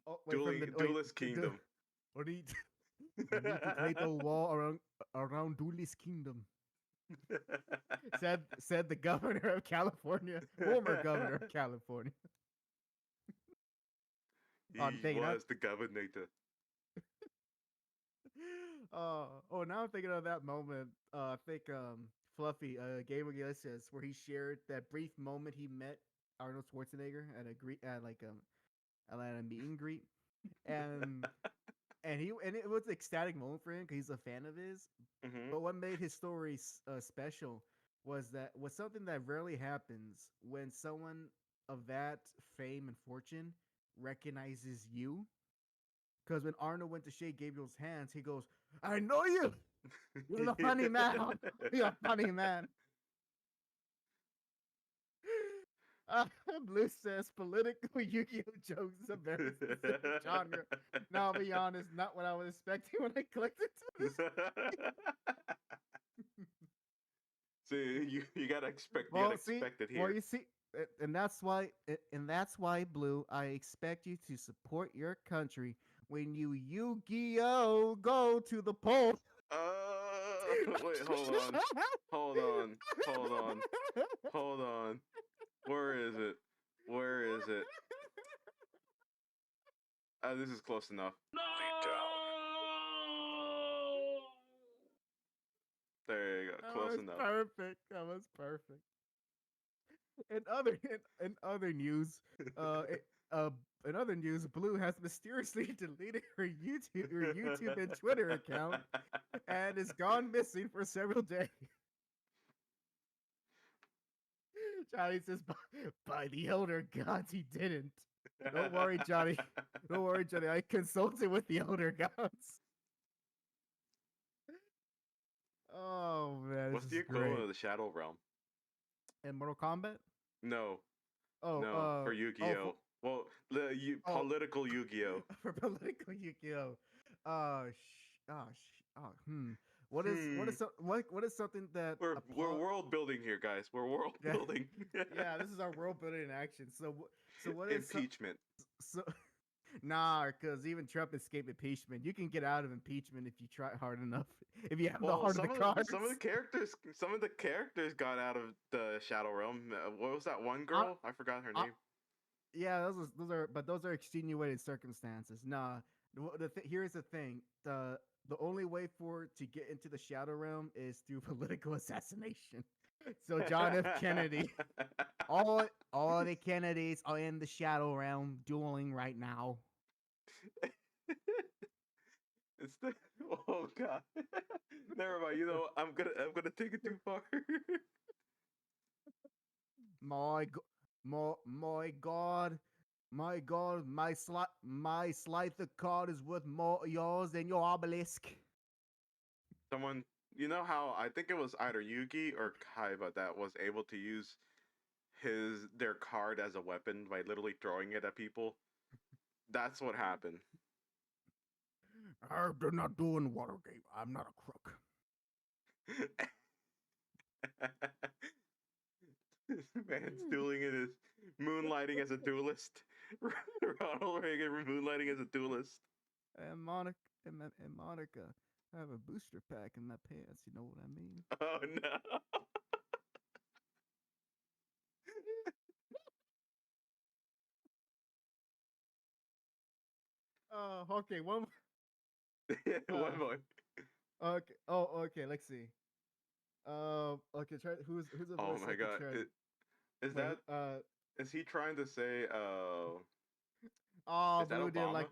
Oh wait, from Dueling the Duelist Kingdom. we need we need to create a wall around Dooley's kingdom. Said the governor of California, former governor of California. I'm He thinking of was the governor. now I'm thinking of that moment. I think Fluffy, Game of Ulysses, where he shared that brief moment he met Arnold Schwarzenegger at a meet and greet, and and it was an ecstatic moment for him because he's a fan of his. Hmm. But what made his story special was something that rarely happens when someone of that fame and fortune recognizes you. Because when Arnold went to shake Gabriel's hands, he goes, "I know you. You're the funny man. You're a funny man." Uh, Blue says political Yu-Gi-Oh jokes is a very specific genre. Now I'll be honest, not what I was expecting when I clicked into this. See, you gotta expect the Well, see, unexpected well, here. you see, and that's why, Blue. I expect you to support your country when you Yu-Gi-Oh go to the polls. Wait, hold on, hold on, hold on, hold on. Where is it? Where is it? This is close enough. There you go, That close was enough. perfect. That was perfect. In other news, uh, it- uh, in other news, Blue has mysteriously deleted her YouTube and Twitter account and is gone missing for several days. Johnny says, by the elder gods, he didn't. Don't worry, Johnny. Don't worry, Johnny. I consulted with the elder gods. Oh man, this What's the is equivalent great. of the Shadow Realm? And Mortal Kombat? No, Oh, no, for Yu-Gi-Oh. Well, the oh, political Yu-Gi-Oh. for political Yu-Gi-Oh. Hmm. Hmm. What is something that We're world building here, guys. We're world yeah, building. yeah, this is our world building in action. So what is Impeachment. so nah, because even Trump escaped impeachment. You can get out of impeachment if you try hard enough. If you have the Well, heart of the cards. some of the characters got out of the Shadow Realm. What was that one Uh, girl? I forgot her uh, name. yeah, those are extenuated circumstances. Nah, here's the thing: the only way for to get into the Shadow Realm is through political assassination. So John F. Kennedy, all the Kennedys are in the Shadow Realm dueling right now. It's the oh god. Never mind. You know, I'm gonna take it too far. My go- my God, my God, my Slicer card is worth more yours than your obelisk. Someone, you know how I think it was either Yugi or Kaiba that was able to use their card as a weapon by literally throwing it at people. That's what happened. I did not do in Watergate. I'm not a crook. This man's dueling in his moonlighting as a duelist. Ronald Reagan moonlighting as a duelist. And Monica, and Monica, I have a booster pack in my pants. You know what I mean? Oh no. Okay. One. One more. Okay. Oh, okay. Let's see. Okay. Try. Who's the Oh voice my I could god. try? Is Wait. that is he trying to say Oh, is that Blue didn't Obama? like.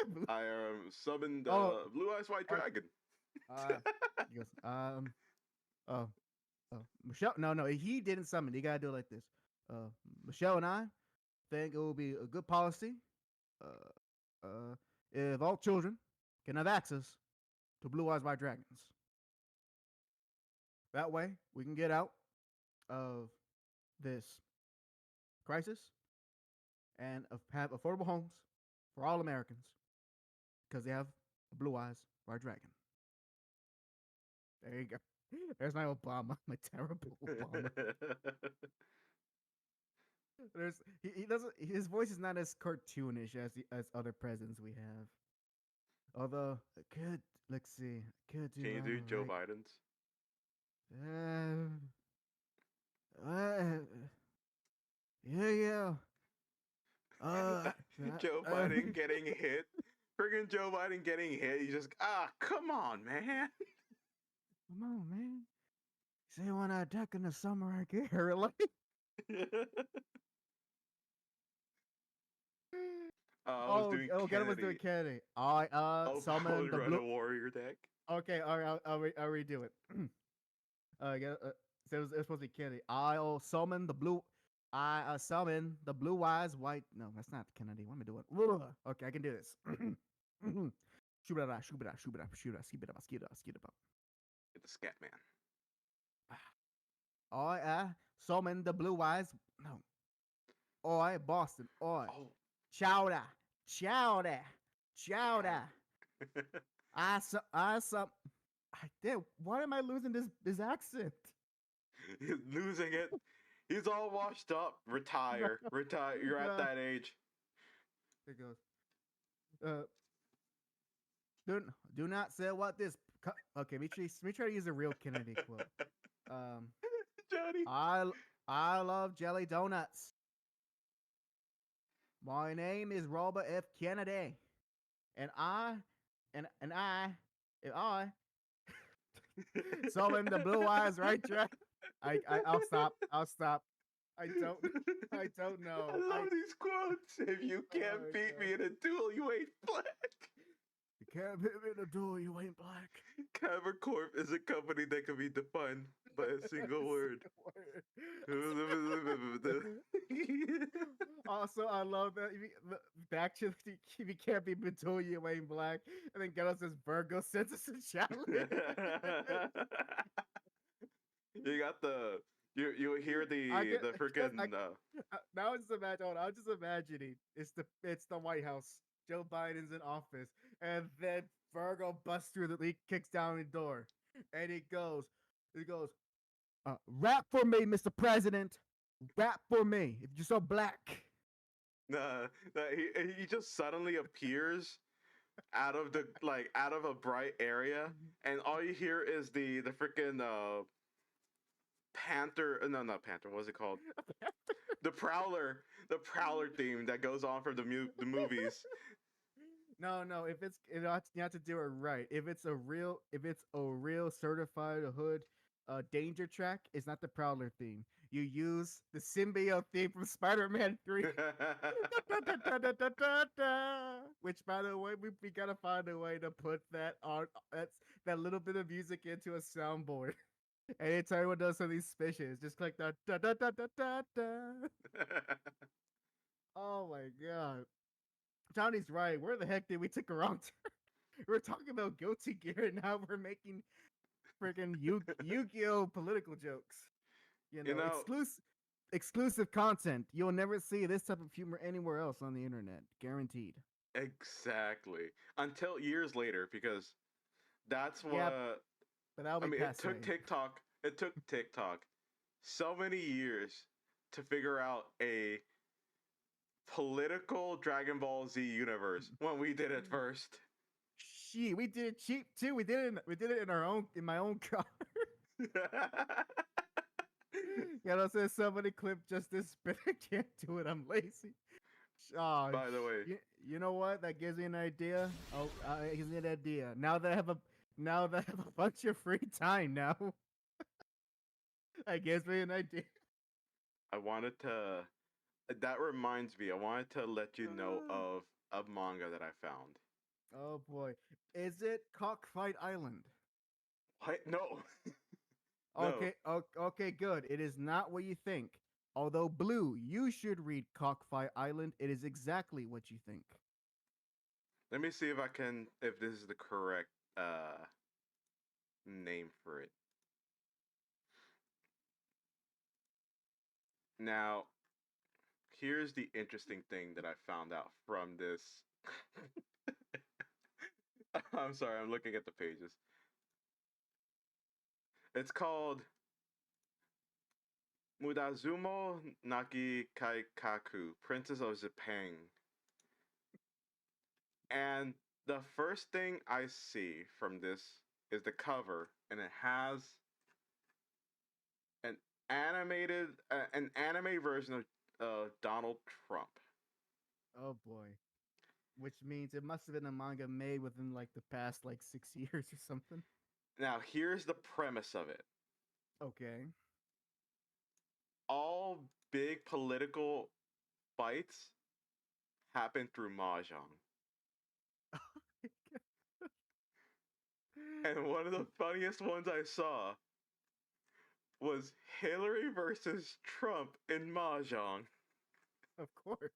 Blue, I summoned oh. Blue Eyes White Okay. Dragon. He goes. Oh. Oh. Michelle. No. He didn't summon. You gotta do it like this. Michelle and I think it will be a good policy. If all children can have access to Blue Eyes White Dragons. That way, we can get out of this crisis and have affordable homes for all Americans because they have a Blue Eyes White Dragon. There you go. There's my Obama, my terrible Obama. He doesn't, his voice is not as cartoonish as other presidents we have. Although let's see, could do Can you do Joe right. Biden's? Yeah. Joe Biden getting hit. Friggin' Joe Biden getting hit. You just come on, man. Come on, man. See, when I attack in the summer, I get her like. I was doing Kennedy was doing Kennedy. I summoned the blue warrior deck. Okay, all right, I'll redo it. So it was supposed to be Kennedy. I'll summon the blue. I summon the blue eyes white. No, that's not Kennedy. What am I doing? Okay, I can do this. Get the scat man. I summon the blue eyes. No. Oi, Boston. Oi. Oh. Chowder. Why am I losing this accent? He's losing it. He's all washed up. Retire. You're at that age. It goes. Do not say what this. Okay, let me try to use a real Kennedy quote. Johnny. I love jelly donuts. My name is Robert F. Kennedy, and if I summon the blue eyes right track. I'll stop. I don't know. I love these quotes. If you can't beat me in a duel, you ain't black. You can't beat me in a duel, you ain't black. Corp is a company that can be defined by a single word. Also, I love that. Actually, if you can't be duel, you ain't black. And then Ghetto says Virgo senses a challenge. You got you hear the freaking now it's imagine. I'm just imagining it's the White House. Joe Biden's in office, and then Virgo busts through he kicks down the door, and he goes, rap for me, Mr. President, rap for me. If you're so black. He just suddenly appears out of a bright area, and all you hear is the freaking Panther. No, not Panther. What's it called? The Prowler theme that goes on for the movies. No. You have to do it right. If it's a real certified hood danger track, it's not the Prowler theme. You use the symbiote theme from Spider-Man 3. Which, by the way, we gotta find a way to put that that little bit of music into a soundboard. Anytime anyone does something suspicious, just click that da da da da da da. Oh my god. Johnny's right. Where the heck did we take a wrong turn? We're talking about Guilty Gear, and now we're making freaking Yu-Gi-Oh political jokes. You know, exclusive content. You'll never see this type of humor anywhere else on the internet, guaranteed. Exactly. Until years later, because that's Yeah, what but that'll I be mean. It passe. took TikTok. It took TikTok so many years to figure out a political Dragon Ball Z universe when we did it first. Shit, we did it cheap too. We did it in my own car. You know, since somebody clipped just this bit, I can't do it. I'm lazy. Oh, By the way, you know what? That gives me an idea. Oh, it gives me an idea. Now that I have a bunch of free time now, that gives me an idea. I wanted to. That reminds me. I wanted to let you know of a manga that I found. Oh boy, is it Cockfight Island? What? No, no. Okay, okay, good. It is not what you think. Although Blue, you should read Cockfight Island. It is exactly what you think. Let me see if I can. If this is the correct name for it. Now, here's the interesting thing that I found out from this. I'm sorry, I'm looking at the pages. It's called Mudazumo Naki Kaikaku, Princess of Zepang. And the first thing I see from this is the cover, and it has an an anime version of Donald Trump. Oh boy. Which means it must have been a manga made within like the past like 6 years or something. Now, here's the premise of it. Okay. All big political fights happen through mahjong. And one of the funniest ones I saw was Hillary versus Trump in mahjong. Of course.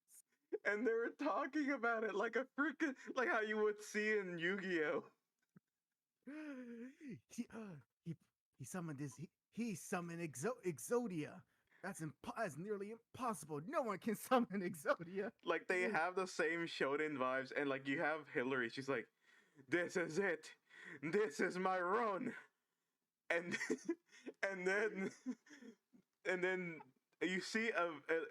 And they were talking about it like a freaking like how you would see in Yu-Gi-Oh. he, he he summoned he summoned Exodia. That's nearly impossible. No one can summon Exodia. Like they have the same Shonen vibes, and like you have Hillary, she's like, "This is it. This is my run." And and then and then you see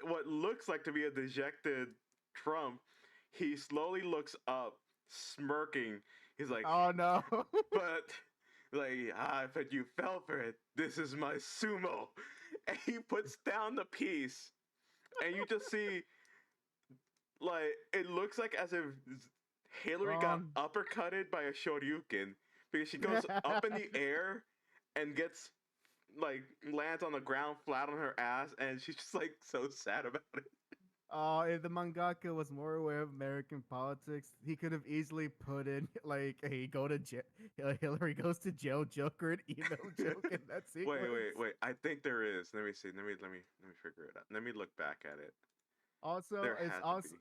what looks like to be a dejected Trump. He slowly looks up, smirking. He's like, Oh no. but but you fell for it. This is my sumo. And he puts down the piece, and you just see, like, it looks like as if Hillary got uppercutted by a Shoryuken because she goes up in the air and gets, like, lands on the ground flat on her ass, and she's just, like, so sad about it. If the mangaka was more aware of American politics, he could have easily put in like a go to jail, Hillary goes to jail Joker and emo joke in that sequence. Wait. I think there is. Let me see. Let me figure it out. Let me look back at it. Also, There it's had to be.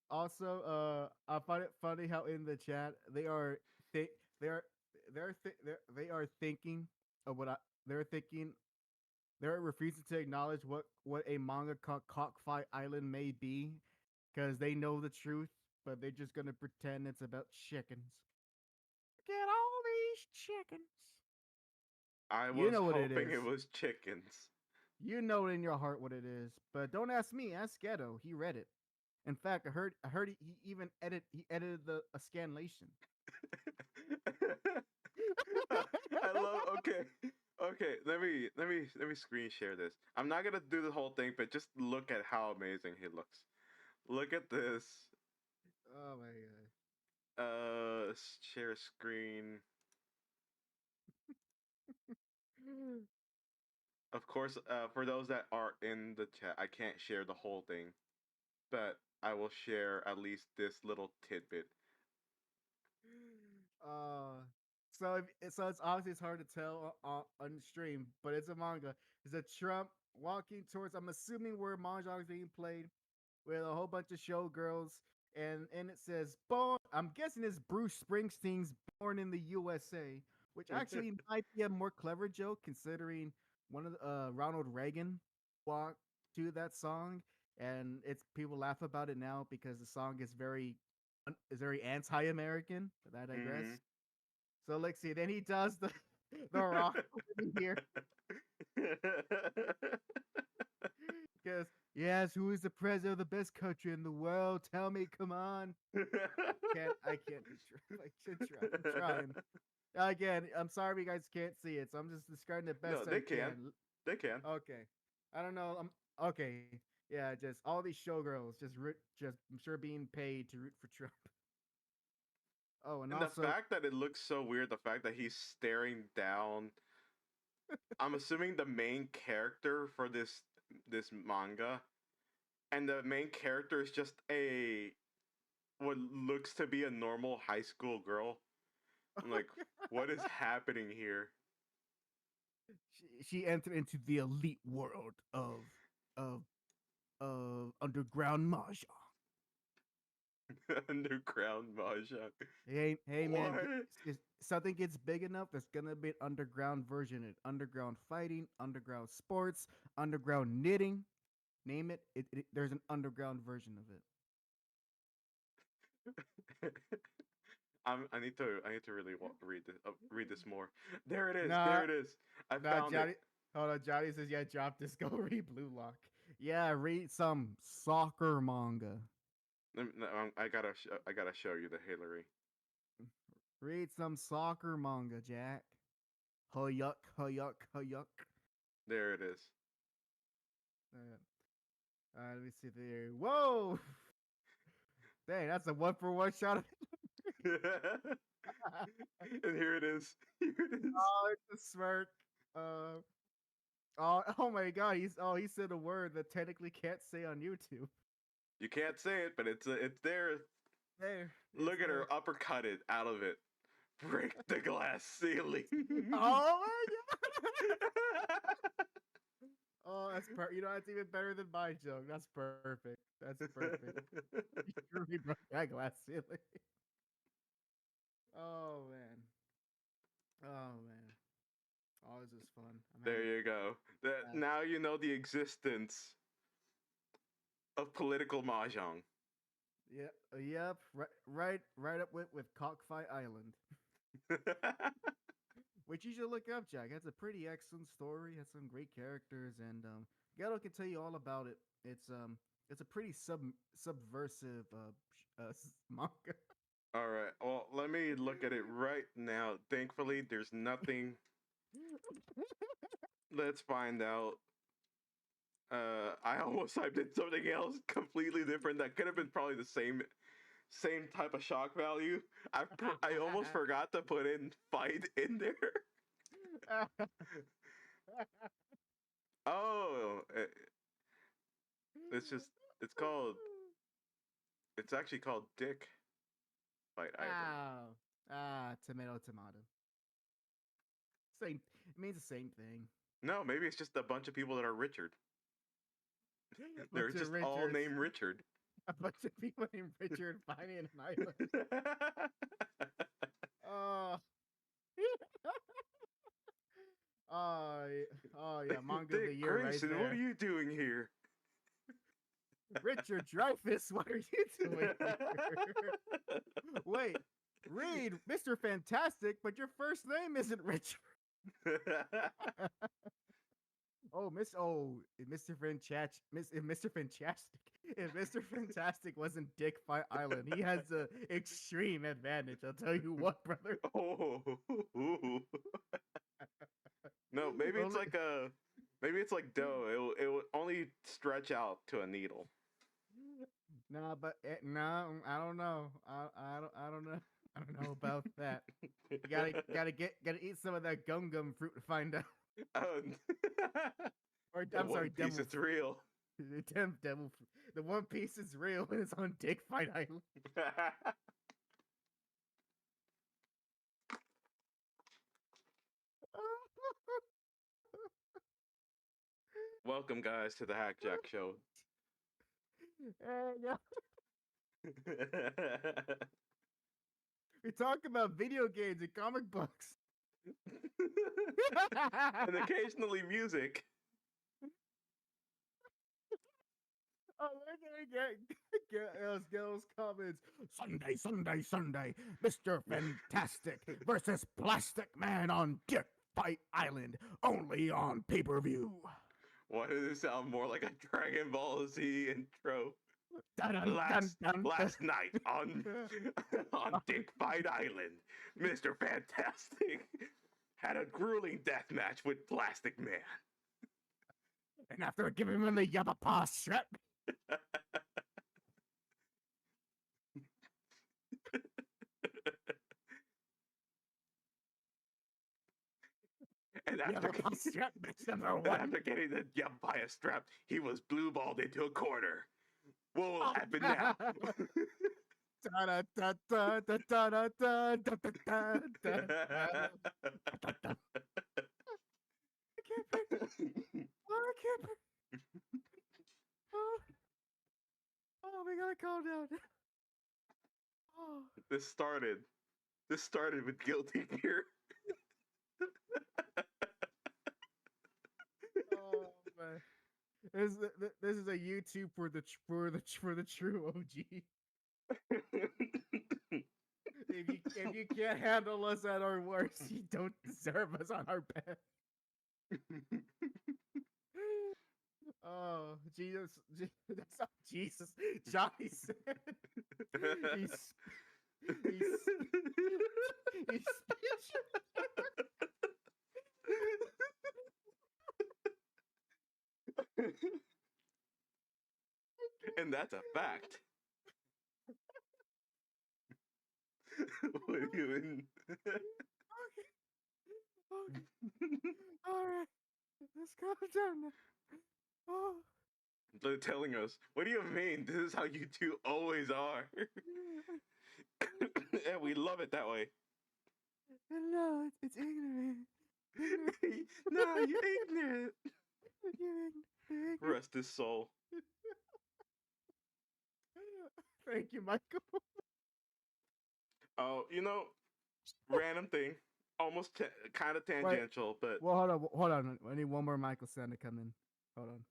also I find it funny how in the chat they are they are thinking of what they're thinking. They're refusing to acknowledge what a manga called Cockfight Island may be, because they know the truth, but they're just gonna pretend it's about chickens. Get all these chickens. I You was know what it hoping is. it was chickens. You know in your heart what it is, but don't ask me. Ask Ghetto. He read it. In fact, I heard he even edited a scanlation. I love. Okay. Let me screen share this. I'm not gonna do the whole thing, but just look at how amazing he looks. Look at this. Oh my god. Share screen. Of course, for those that are in the chat, I can't share the whole thing, but I will share at least this little tidbit. Uh, so it's obviously it's hard to tell on the stream, but it's a manga. It's a Trump walking towards. I'm assuming where mahjong is being played with a whole bunch of showgirls, and it says born. I'm guessing it's Bruce Springsteen's "Born in the USA," which actually might be a more clever joke considering one of the, Ronald Reagan walked to that song, and it's people laugh about it now because the song is very anti-American. But I digress. Mhm. So let's see. Then he does the the rock here because yes, who is the president of the best country in the world? Tell me, come on. I can't I should try. I'm trying. Again, I'm sorry you guys can't see it, so I'm just describing the No, best they I can. can. They can. Okay. I don't know. Okay. Yeah, just all these showgirls just I'm sure being paid to root for Trump. Oh, and And the also fact that it looks so weird, the fact that he's staring down. I'm assuming the main character for this manga, and the main character is just a what looks to be a normal high school girl. I'm like, what is happening here? she entered into the elite world of of underground mahjong. Underground mahjong. Hey man, What? if something gets big enough, there's gonna be an underground version. It underground fighting, underground sports, underground knitting. Name it. There's an underground version of it. I need to really read this more. There it is. Nah, There it is. I nah, found it. Johnny. Hold on, Johnny says, yeah, drop this. Go read Blue Lock. Yeah, read some soccer manga. I gotta show you the Hillary. Read some soccer manga, Jack. Huyuk, huyuk, huyuk. There it is. Let me see there. Whoa! Dang, that's a 1-for-1 shot. And here it is. Here it is. Oh, it's a smirk. Uh, oh my god, he said a word that technically can't say on YouTube. You can't say it, but it's there. There. Look at her uppercut it out of it. Break the glass ceiling. Oh my god! Oh, that's even better than my joke. That's perfect. That's perfect. You truly broke that glass ceiling. Oh man. Oh man. Oh, this is fun. There you go. Now you know the existence of political mahjong. Yeah. Yep. Right up with Cockfight Island, which you should look up, Jack. That's a pretty excellent story. Has some great characters, and Ghetto can tell you all about it. It's a pretty subversive manga. All right. Well, let me look at it right now. Thankfully, there's nothing. Let's find out. I almost typed in something else completely different that could have been probably the same type of shock value. I almost forgot to put in fight in there. Oh, it's just it's called. It's actually called Dick Fight Island. Tomato, tomato. Same. It means the same thing. No, maybe it's just a bunch of people that are Richard. They're just all named Richard. A bunch of people named Richard fighting an island. Oh. Oh yeah, manga of the Dick year Grayson, right there. what are you doing here? Richard Dreyfuss, what are you doing here? Wait, read Mr. Fantastic, but your first name isn't Richard. Mr. Fantastic. Mr. Fantastic. If Mr. Fantastic wasn't Dick Fight Island, he has an extreme advantage. I'll tell you what, brother. Oh. No, maybe it's like dough. It will only stretch out to a needle. No, but no, I don't know. I don't know. I don't know about that. You gotta eat some of that gum fruit to find out. Or I'm sorry, One Piece, it's real. The devil fruit. The One Piece is real and it's on Dick Fight Island. Welcome, guys, to the HAC JAC Show. We talk about video games and comic books. And occasionally music. Oh, we're gonna get those comments. Sunday, Mr. Fantastic versus Plastic Man on Dick Fight Island, only on pay-per-view. Why does it sound more like a Dragon Ball Z intro? Dun, dun, dun, dun, Last night on on Dick Fight Island, Mr. Fantastic had a grueling death match with Plastic Man. And after giving him the Yabapa strap. And after, after getting the Yabaya strap, he was blue balled into a corner. What will happen now? I can't breathe. I can't breathe. Oh, we gotta calm down. Oh. This started with Guilty Gear. Oh man, this is a YouTube for the true OG. If you can't handle us at our worst, you don't deserve us on our best. Oh, Jesus. That's not Jesus. Johnny said. He's And that's a fact. What are you in? Okay. All right. Let's calm down now. Oh. They're telling us, what do you mean? This is how you two always are. And we love it that way. No, it's ignorant. No, you're ignorant. You're ignorant. Rest his soul. Thank you, Michael. Oh, random thing. Almost kind of tangential, but... Well, hold on. I need one more Michael sound to come in. Hold on.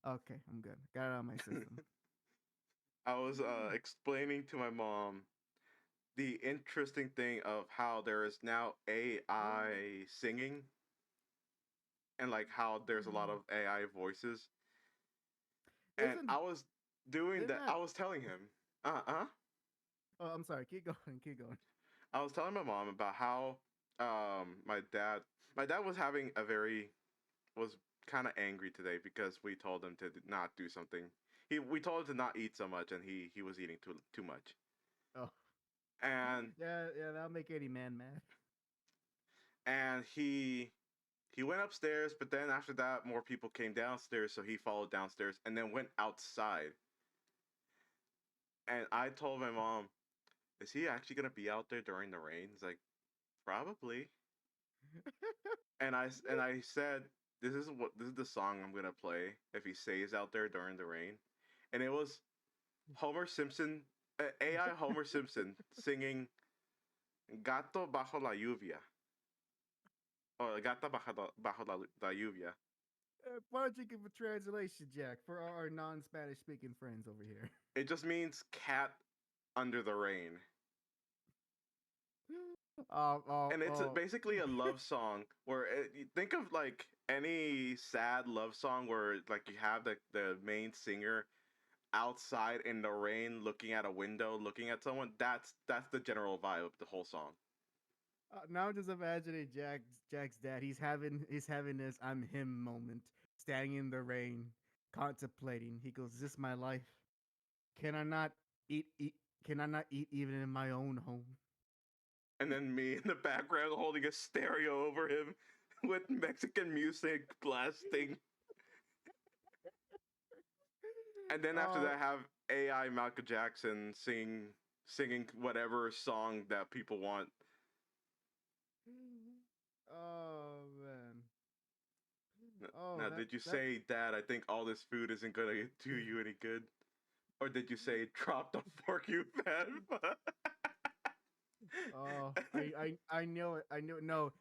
Okay, I'm good. Got it out of my system. I was explaining to my mom the interesting thing of how there is now AI singing, and like how there's a lot of AI voices. And I was doing that. I was telling him, Oh, I'm sorry. Keep going. I was telling my mom about how my dad was kind of angry today because we told him to not do something. We told him to not eat so much, and he was eating too much. Oh. And yeah, that'll make any man mad. And he went upstairs, but then after that, more people came downstairs, so he followed downstairs and then went outside. And I told my mom, "Is he actually gonna be out there during the rain?" He's like, "Probably." and I said, "This is the song I'm gonna play if he stays out there during the rain," and it was Homer Simpson, AI Homer Simpson singing "Gato bajo la lluvia." Or Gata bajo la lluvia. Why don't you give a translation, Jack, for our non-Spanish speaking friends over here? It just means cat under the rain. And it's basically a love song where you think of like any sad love song where like you have the main singer outside in the rain looking at a window, looking at someone. That's the general vibe of the whole song. Now I'm just imagining Jack's dad. He's having this "I'm him" moment, standing in the rain, contemplating. He goes, "Is this my life? Can I not eat? Can I not eat even in my own home?" And then me in the background holding a stereo over him with Mexican music blasting. And then after that, have AI Michael Jackson singing whatever song that people want. Oh man. Now, did you say, "Dad, I think all this food isn't gonna do you any good"? Or did you say, "Drop the fork, you fat"? Oh, I know it. I know. No,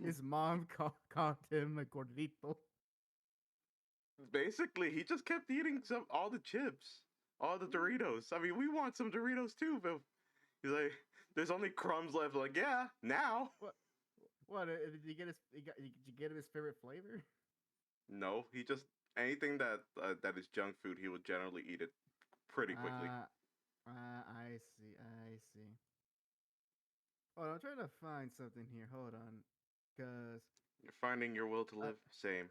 his mom called him a gordito. Basically, he just kept eating all the chips, all the Doritos. I mean, we want some Doritos too, but he's like, there's only crumbs left. Like, yeah, now. What? What? Did you get his? Did you get him his favorite flavor? No, he just anything that is junk food, he would generally eat it pretty quickly. I see. I see. Hold on, I'm trying to find something here. Hold on, cause You're finding your will to uh, live. Same.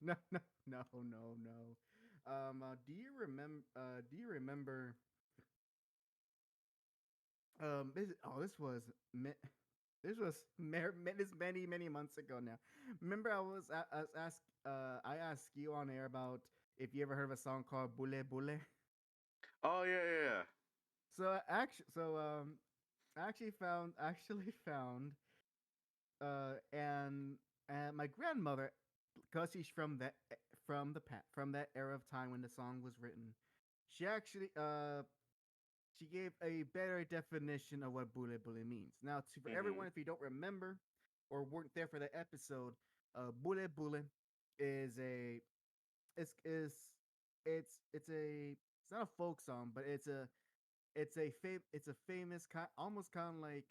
no, no, no, no, no. Do you remember? Do you remember? This was this many months ago now. Remember, I asked you on air about if you ever heard of a song called "Bule Bule." Oh yeah, yeah, yeah. I actually found and my grandmother, because she's from that era of time when the song was written, she actually she gave a better definition of what bule bule means. Now, for Mhm. everyone, if you don't remember or weren't there for the episode, bule bule is a is it's not a folk song, but it's a famous almost kind of like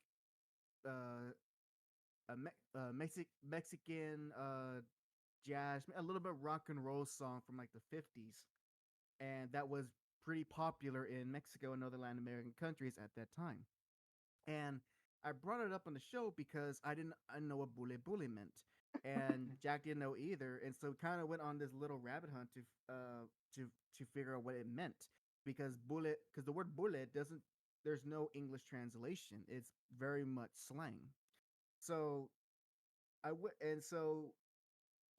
uh Mexican jazz, a little bit rock and roll song from like the 50s, and that was pretty popular in Mexico and other Latin American countries at that time. And I brought it up on the show because I didn't know what bule bule meant, and Jack didn't know either, and so kind of went on this little rabbit hunt to to figure out what it meant, because the word bule doesn't there's no English translation. It's very much slang. So so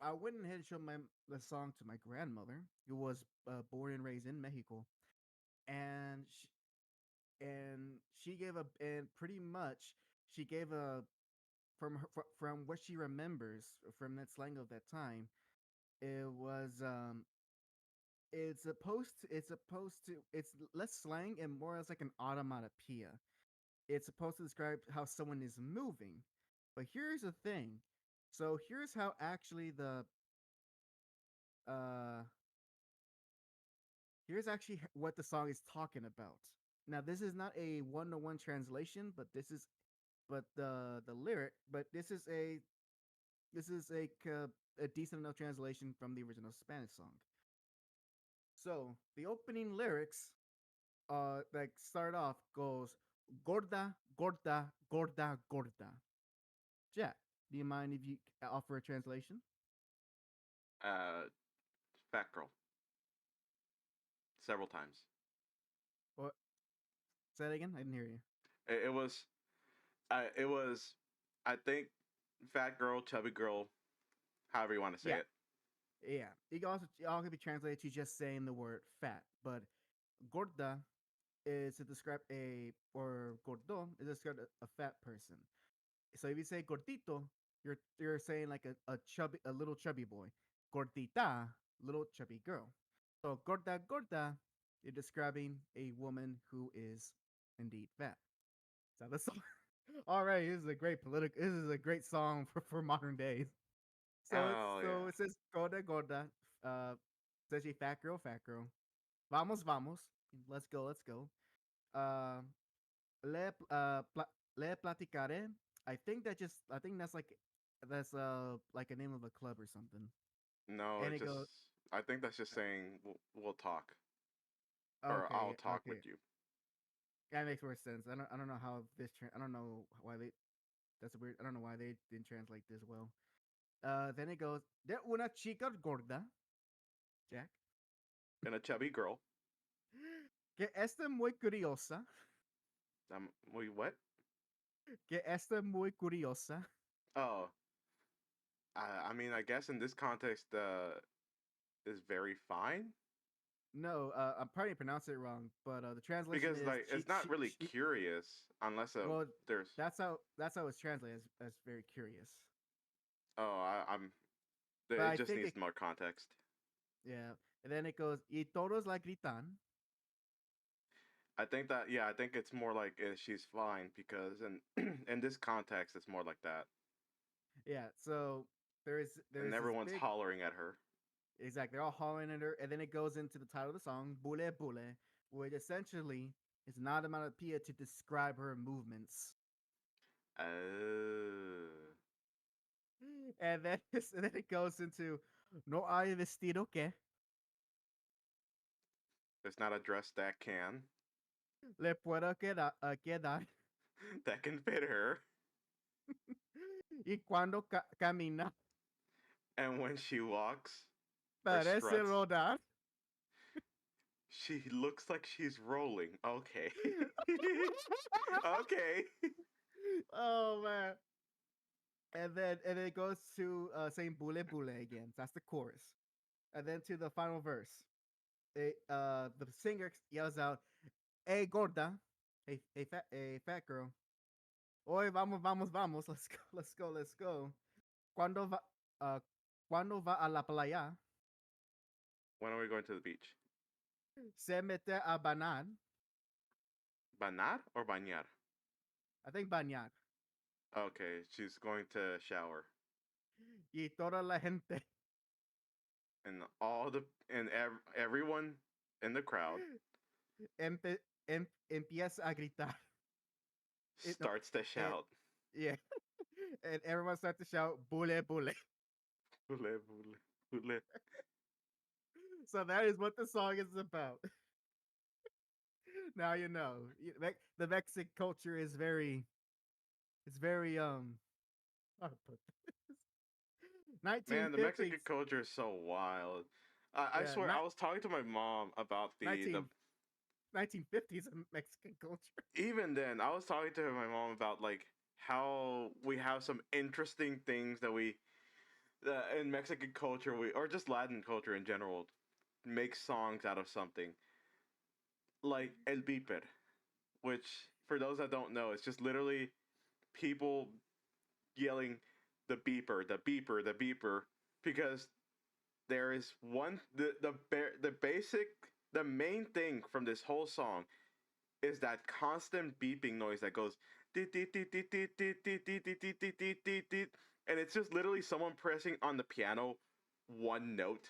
I went ahead and showed the song to my grandmother, who was born and raised in Mexico, and she gave a and pretty much she gave a from what she remembers from that slang of that time. It was it's less slang and more as like an automatopoeia. It's supposed to describe how someone is moving. But here's the thing. So here's how actually the uh here's actually what the song is talking about. Now this is not a one-to-one translation, but the lyric, but this is a decent enough translation from the original Spanish song. So the opening lyrics like start off goes gorda gorda gorda gorda. Jack, do you mind if you offer a translation? Uh, fat girl. Several times. What? Say that again. I didn't hear you. It was. It was. I think fat girl, chubby girl, however you want to say Yeah, it. yeah. It all can be translated to just saying the word fat, but gorda is to describe or gordo is to describe a fat person. So if you say gordito, you're saying like a little chubby boy. Gordita, little chubby girl. So gorda gorda, you're describing a woman who is indeed fat. So that's all right. This is a great political. This is a great song for modern days. Oh yeah. It says gorda gorda, especially fat girl. Vamos vamos, let's go, let's go. Uh, le le platicaré. I think that's like a name of a club or something. No, And it it just. goes I think that's just saying we'll talk or I'll okay, talk with okay. you. That makes more sense. I don't know how I don't know why they that's weird. I don't know why they didn't translate this well. Then it goes de una chica gorda, Jack, And a chubby girl. que está muy curiosa, Wait, what? que está muy curiosa. Oh, I mean, I guess in this context, is very fine No, I'm probably pronouncing it wrong, but the translation because is like it's not really she curious unless well, there's. that's how it's translated as very curious. Oh, I'm. But It I just think needs it more context. yeah. And then it goes y todos la gritan. I think that I think it's more like she's fine because in this context it's more like that, Yeah, so and there's this everyone's big hollering at her. exact. They're all hollering at her, and then it goes into the title of the song, "Bule Bule," which essentially is an onomatopoeia to describe her movements. Oh, And then and then it goes into "No hay vestido que it's not a dress that can le pueda quedar that can fit her, y cuando camina and when she walks or parece struts, rodar." she looks like she's rolling. Okay, okay. Oh man. And then it goes to saying "Bule Bule" again. So that's the chorus. And then to the final verse. The singer yells out, "Hey gorda, hey fat girl, hoy vamos vamos vamos, let's go let's go let's go. Cuando va uh cuando va a la playa, When are we going to the beach? se mete a banar." Banar or bañar? I think bañar. Okay, she's going to shower, Y toda la gente and all the and everyone in the crowd empe, empieza a gritar. No, starts to eh, shout. yeah. And everyone starts to shout "Bule Bule." Bule, bule, bule. So that is what the song is about. Now you know. The Mexican culture is very, it's very how to put this? Man, the 1950s. Mexican culture is so wild. I Yeah, swear, I was talking to my mom about the 1950s Mexican culture. even then. I was talking to my mom about like how we have some interesting things that we in Mexican culture we or just Latin culture in general make songs out of something like el beeper, which for those that don't know, it's just literally people yelling the beeper, the beeper, because there is one the basic the main thing from this whole song is that constant beeping noise that goes and it's just literally someone pressing on the piano one note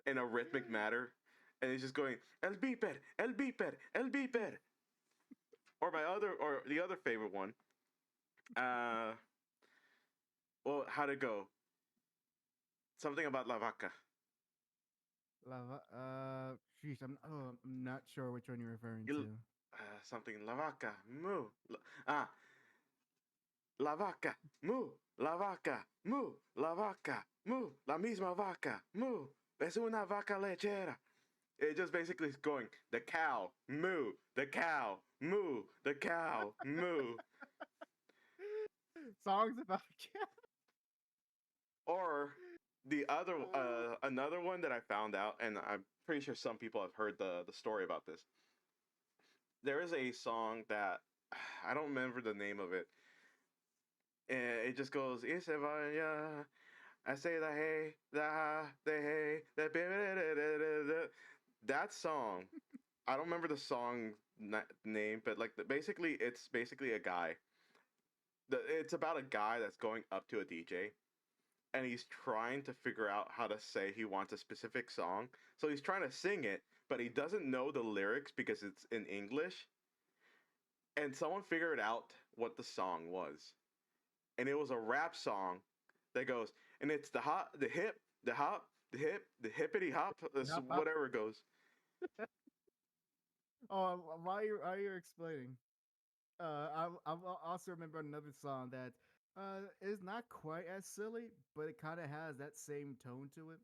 in a rhythmic manner, and it's just going el beeper, el beeper, el beeper. Or my other or the other favorite one, uh well, how'd it go? Something about La Vaca. Sheesh, I'm not sure which one you're referring to. Something La Vaca, moo. Ah, La Vaca, moo. La Vaca, moo. La Vaca, moo. La misma vaca, moo. Es una vaca lechera. It just basically is going, the cow, moo. The cow, moo. The cow, moo. Songs about cat. Or the other, another one that I found out, and I'm pretty sure some people have heard the story about this. There is a song that I don't remember the name of it. And it just goes, "Y se vaya, I say the hey, the ha, the hey, the that song. I don't remember the song name, but like basically, it's basically a guy. It's about a guy that's going up to a DJ, and he's trying to figure out how to say he wants a specific song. So he's trying to sing it, but he doesn't know the lyrics because it's in English. And someone figured out what the song was, and it was a rap song that goes, and it's the hop, the hip, the hop, the hip, the hippity hop, Hop, hop. whatever it goes. Oh, while you're explaining, I also remember another song that is not quite as silly, but it kind of has that same tone to it.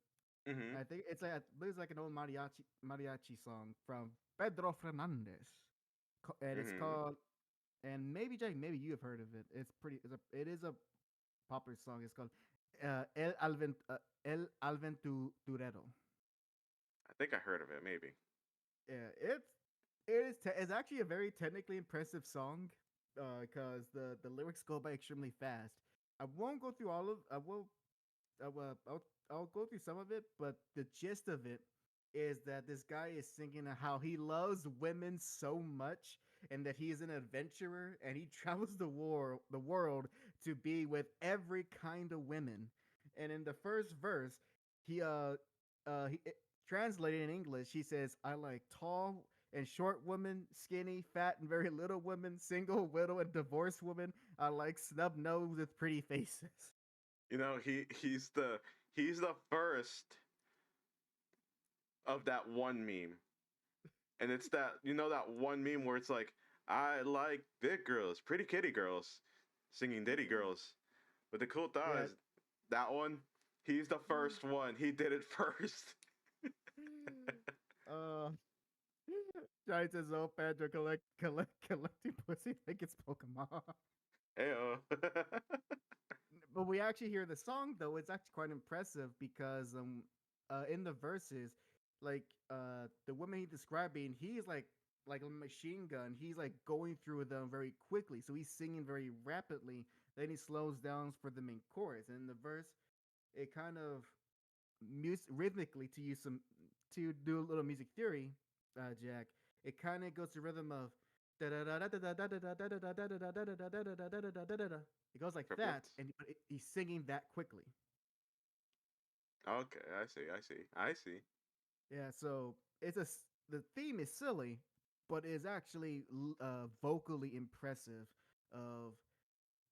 Hmm. I think I believe it's like an old mariachi song from Pedro Fernandez, and it's Hmm. called. And maybe Jake, maybe you have heard of it. It is a popular song. It's called El Alventurero. I think I heard of it, maybe. Yeah, it's actually a very technically impressive song because the lyrics go by extremely fast. I won't go through all of I will I'll go through some of it, but the gist of it is that this guy is singing how he loves women so much and that he is an adventurer and he travels the world to be with every kind of women. And in the first verse, he he translated in English, he says, "I like tall and short women, skinny, fat, and very little women, single, widow, and divorced women. I like snub nose with pretty faces." You know, he's the first of that one meme. And it's that, you know, that one meme where it's like, I like thick girls, pretty kitty girls, singing ditty girls. But the cool thought Yeah. is that one, he's the first one. He did it first. uh, Giant says, "Oh, Pedro collecting pussy like it's Pokemon." Heyo. But we actually hear the song though. It's actually quite impressive because in the verses, like the woman he's describing, he's like a machine gun. He's like going through them very quickly, so he's singing very rapidly. Then he slows down for the main chorus, and in the verse, it kind of rhythmically to use some to do a little music theory, Jack. It kind of goes to rhythm of it goes like that, Triplets. and he's singing that quickly. Okay, I see. Yeah, so the theme is silly, but is actually vocally impressive. Of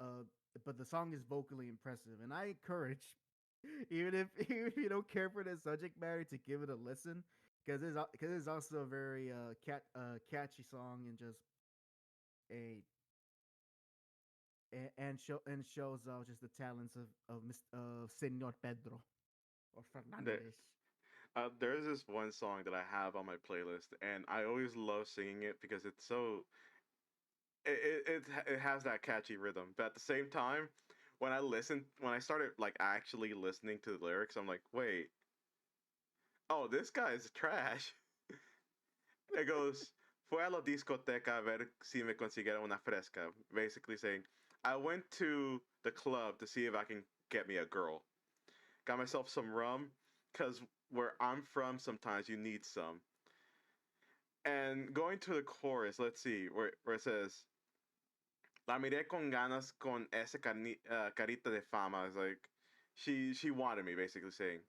uh, but the song is vocally impressive, and I encourage even if you don't care for the subject matter to give it a listen because it's also a very catchy song and just a and shows just the talents of Senor Pedro or There, Fernandez. there's this one song that I have on my playlist, and I always love singing it because it's so it has that catchy rhythm. But at the same time, when I started like actually listening to the lyrics, I'm like, wait, oh, this guy's trash. It goes, fue a la discoteca a ver si me consiguiera una fresca. Basically saying, I went to the club to see if I can get me a girl. Got myself some rum, because where I'm from, sometimes you need some. And going to the chorus, let's see, where it says, La miré con ganas con esa carita de fama. It's like, she wanted me, basically saying.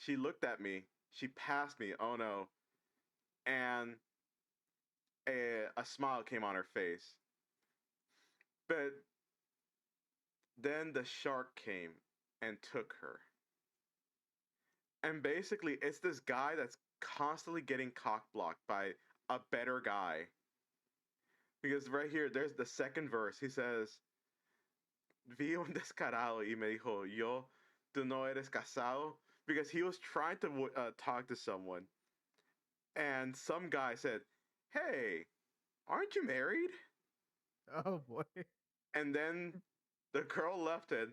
She looked at me, she passed me, oh no, and a smile came on her face. But then the shark came and took her. And basically, it's this guy that's constantly getting cock blocked by a better guy. Because right here, there's the second verse. He says, Vi un descarado y me dijo, Yo, tú no eres casado. Because he was trying to talk to someone. And some guy said, Hey, aren't you married? Oh boy. And then the girl left it,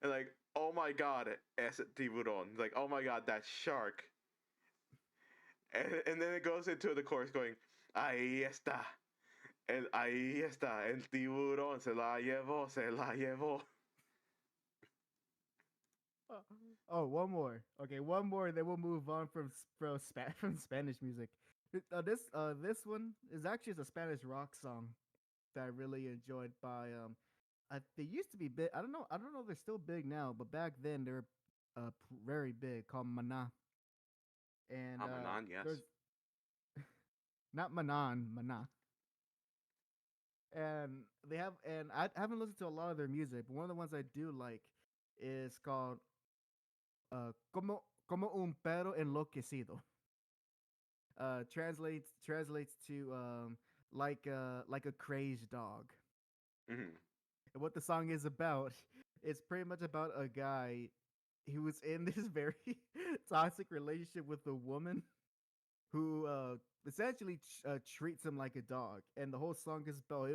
and like, oh my god, ese tiburón. Like, oh my god, that shark. And then it goes into the chorus going, ahí está. Ahí está. El tiburón se la llevó. Oh, one more. Okay, one more, then we'll move on from Spanish music. This one is actually a Spanish rock song that I really enjoyed by they used to be big. I don't know if they're still big now, but back then they were very big, called Mana. And Amanan, yes. there's not Manan, Mana. And they have and I haven't listened to a lot of their music, but one of the ones I do like is called como un perro enloquecido. Translates to like a crazed dog. Mm-hmm. And what the song is about, it's pretty much about a guy who was in this very toxic relationship with a woman who essentially treats him like a dog, and the whole song is about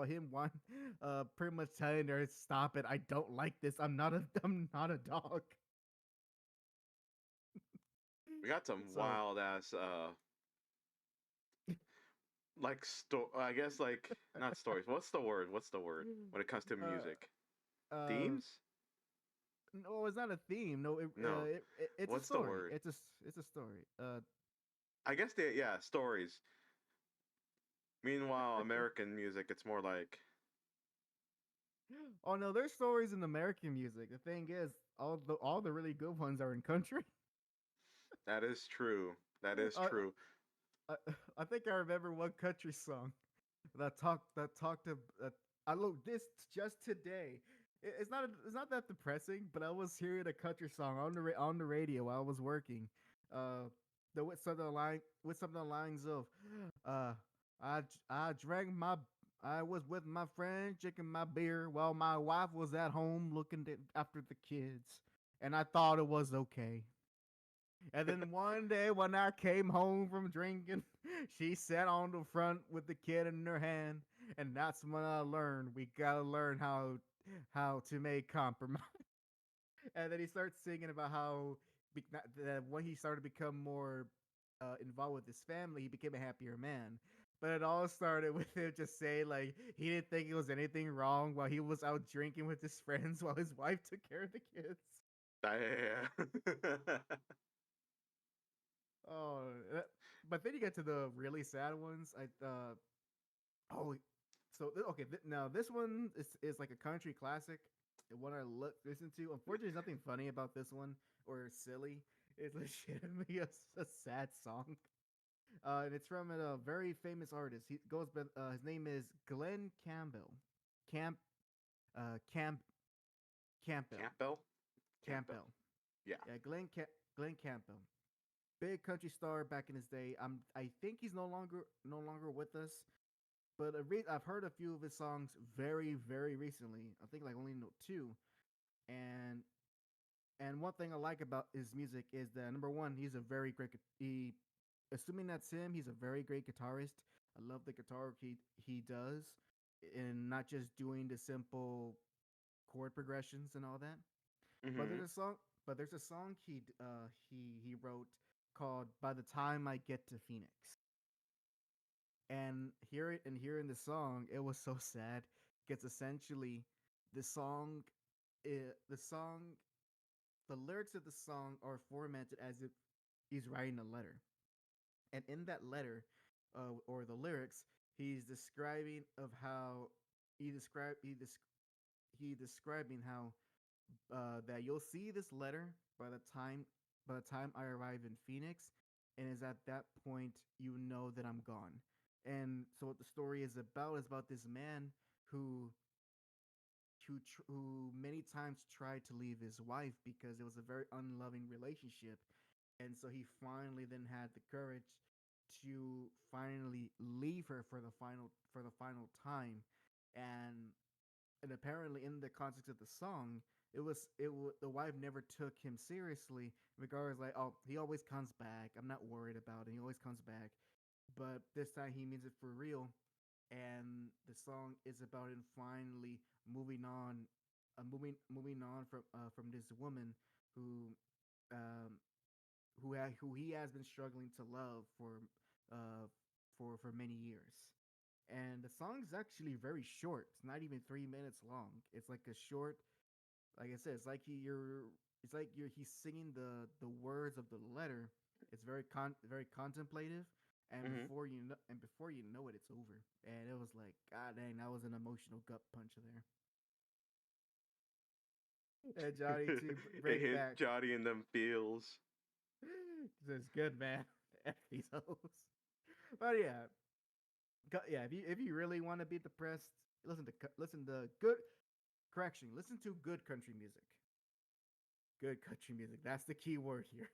him one pretty much telling her, "Stop it! I don't like this. I'm not a dog." We got some So wild ass, like, I guess, like, not stories. What's the word? What's the word when it comes to uh music? uh Themes? No, it's not a theme. No, No. it's a What's the story. word? It's a story. I guess yeah, stories. Meanwhile, American music, it's more like Oh no, there's stories in American music. The thing is, all the really good ones are in country. that is true. That is I, true. I I think I remember one country song that talked to. I looked this just today. It's not that depressing, but I was hearing a country song on the radio while I was working. Uh, the with something along the lines of, uh, I drank my I was with my friend drinking my beer while my wife was at home looking after the kids, and I thought it was okay. And then one day when I came home from drinking, she sat on the front with the kid in her hand, and that's when I learned we gotta learn how to make compromise. And then he starts singing about how that when he started to become more involved with his family, he became a happier man. But it all started with him just saying like he didn't think it was anything wrong while he was out drinking with his friends while his wife took care of the kids. Yeah. Oh, but then you get to the really sad ones. Oh, so okay. Now this one is like a country classic. The one I listen to. Unfortunately, there's nothing funny about this one or silly. It's legitimately a sad song. And it's from a very famous artist. He goes, but his name is Glenn Campbell. Camp, Camp, Campbell, Campbell? Campbell. Campbell. Yeah. Yeah, Glenn Campbell. Big country star back in his day. I think he's no longer with us. But I've heard a few of his songs very recently. I think like only two. And one thing I like about his music is that number one, he's a very great. He, assuming that's him, he's a very great guitarist. I love the guitar work he does, and not just doing the simple chord progressions and all that. But Hmm. there's a song. But there's a song he wrote called "By the Time I Get to Phoenix." And hearing the song, it was so sad because essentially the song, the song, the lyrics of the song are formatted as if he's writing a letter, and in that letter, or the lyrics, he's describing of how he describe he describing how that you'll see this letter by the time I arrive in Phoenix, and is at that point you know that I'm gone. And so what the story is about this man who who many times tried to leave his wife because it was a very unloving relationship, and so he finally then had the courage to finally leave her for the final time, and apparently in the context of the song, the wife never took him seriously. Regardless, like, oh, he always comes back. I'm not worried about it. He always comes back, but this time he means it for real. And the song is about him finally moving on from this woman who um who he has been struggling to love uh for many years. And the song's actually very short. It's not even 3 minutes long. It's like a short, like I said, it's like he's singing the words of the letter. It's very contemplative, and Hmm. before you know it, it's over. And it was like, God dang, that was an emotional gut punch there. And Johnny to It bring hit back. Johnny in them feels. It's good, man. F these hoes. But yeah, yeah. If you really want to be depressed, listen to good correction. Listen to good country music. Good country music. That's the key word here.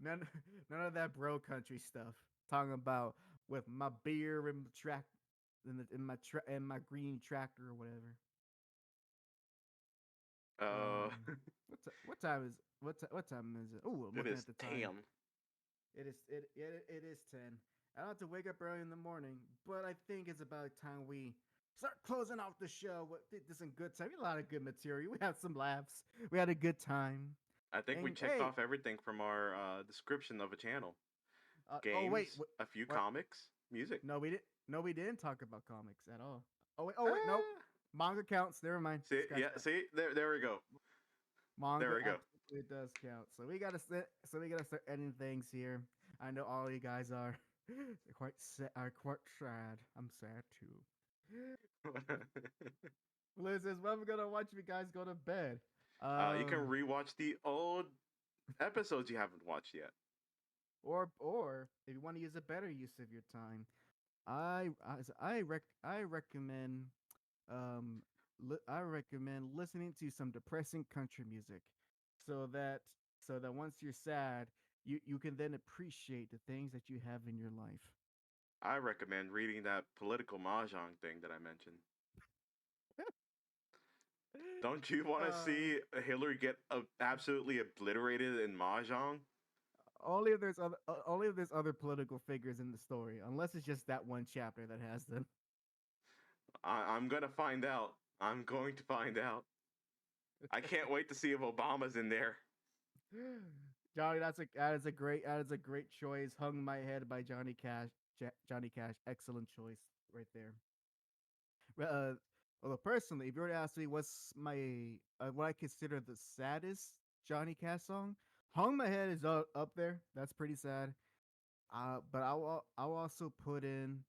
none none of that bro country stuff. Talking about with my beer in the track in my green tractor or whatever. Uh, What time is what time is it? Oh, I'm it looking is at the time. 10. It is 10. I don't have to wake up early in the morning, but I think it's about time we start closing out the show. This is a good time. We had a lot of good material. We had some laughs. We had a good time. I think we And checked hey, off everything from our description of a channel. oh wait, Games, a few what? comics, music. No, we didn't. No, we didn't talk about comics at all. Oh wait, nope. Ah, Manga counts. Never mind. see, Scratch yeah, that. see, there we go. Manga There we go. absolutely does count. So we gotta start ending things here. I know all you guys are are quite sad. I'm sad too. Liz says, "When we're gonna watch you guys go to bed." You can Um, rewatch the old episodes you haven't watched yet. or if you want to use a better use of your time, I recommend um I recommend listening to some depressing country music, so that once you're sad, you can then appreciate the things that you have in your life. I recommend reading that political mahjong thing that I mentioned. Don't you want to uh, see Hillary get absolutely obliterated in mahjong? only if there's other political figures in the story, unless it's just that one chapter that has them. I'm gonna find out. I'm going to find out. I can't wait to see if Obama's in there. Johnny, that is a great choice. Hung My Head by Johnny Cash. Johnny Cash, excellent choice right there. Although personally, if you were to ask me what's my what I consider the saddest Johnny Cash song, "Hung My Head" is up there. That's pretty sad. But I'll also put in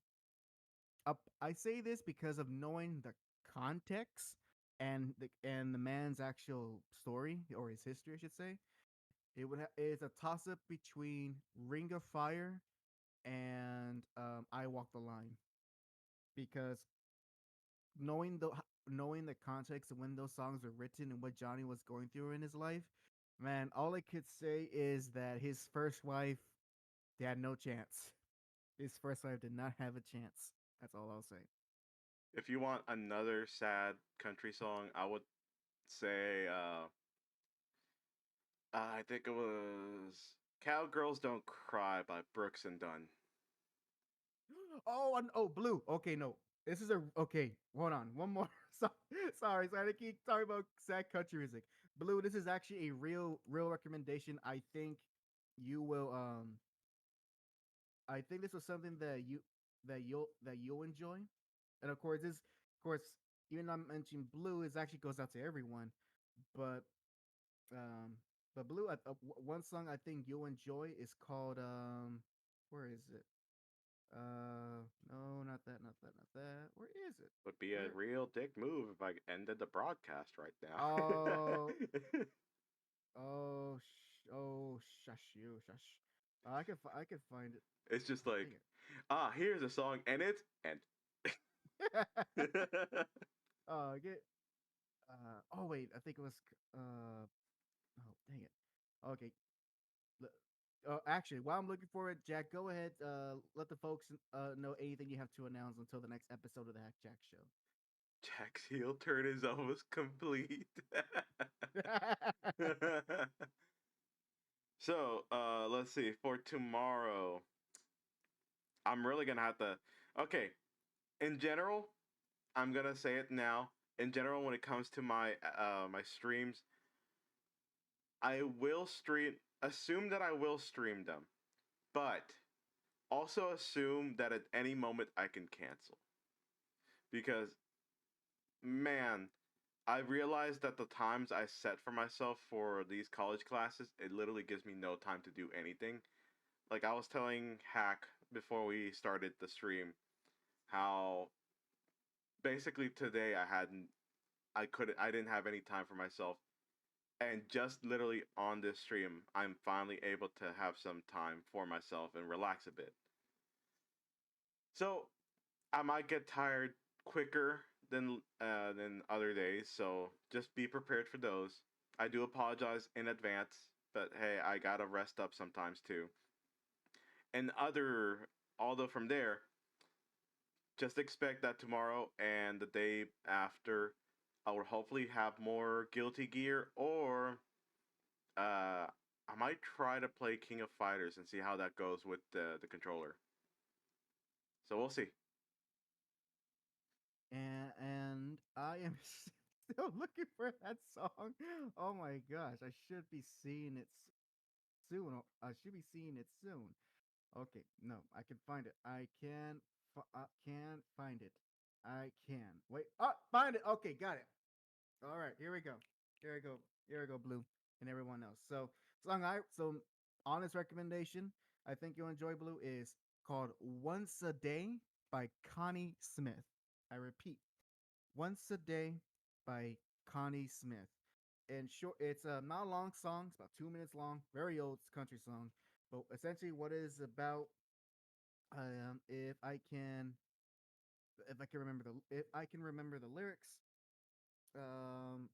up. I say this because of knowing the context and the man's actual story or his history, I should say. It's a toss up between Ring of Fire and I Walk the Line, because knowing the context of when those songs were written and what Johnny was going through in his life, man, all I could say is that his first wife, they had no chance. His first wife did not have a chance. That's all I'll say. If you want another sad country song, I would say I think it was "Cowgirls Don't Cry" by Brooks and Dunn. Oh, Blue. Okay, no. This is a okay. Hold on, one more. So, sorry to keep talking about sad country music. Blue. This is actually a real recommendation. You will. I think this was something that you'll enjoy, and of course, even though I'm mentioning Blue, it actually goes out to everyone. But um, Blue, one song I think you'll enjoy is called where is it? No, not that. Where is it? Would be a Where? real dick move if I ended the broadcast right Oh, now. shush you, shush. I can find it. It's just Oh, like, here's a song, and it's and. dang it. Get. Oh wait, I think it was. Oh dang it. Okay. Actually, while I'm looking for it, Jack, go ahead. Let the folks know anything you have to announce until the next episode of the Hack Jack Jack's heel turn is almost complete. Show. So, let's see. For tomorrow, I'm really gonna have to. Okay, in general, I'm gonna say it now. In general, when it comes to my streams, I will stream. Assume that I will stream them, but also assume that at any moment I can cancel because man, I realized that the times I set for myself for these college classes, it literally gives me no time to do anything. Like I was telling Hack before we started the stream, how basically today I didn't have any time for myself. And just literally on this stream, I'm finally able to have some time for myself and relax a bit. So I might get tired quicker than other days, so just be prepared for those. I do apologize in advance, but hey, I gotta rest up sometimes too. And although from there, just expect that tomorrow and the day after, I will hopefully have more Guilty Gear, or I might try to play King of Fighters and see how that goes with the controller. So we'll see. And I am still looking for that song. Oh my gosh, I should be seeing it soon. I should be seeing it soon. Okay, no, I can find it. I can find it. I can. Wait. Oh, find it. Okay, got it. All right, here we go. Here we go. Here we go, Blue, and everyone else. So honest recommendation. I think you'll enjoy Blue is called "Once a Day" by Connie Smith. I repeat, "Once a Day" by Connie Smith. And short, it's a not a long song. It's about 2 minutes long. Very old country song, but essentially what it is about. Um, if I can, if I can remember the lyrics, um,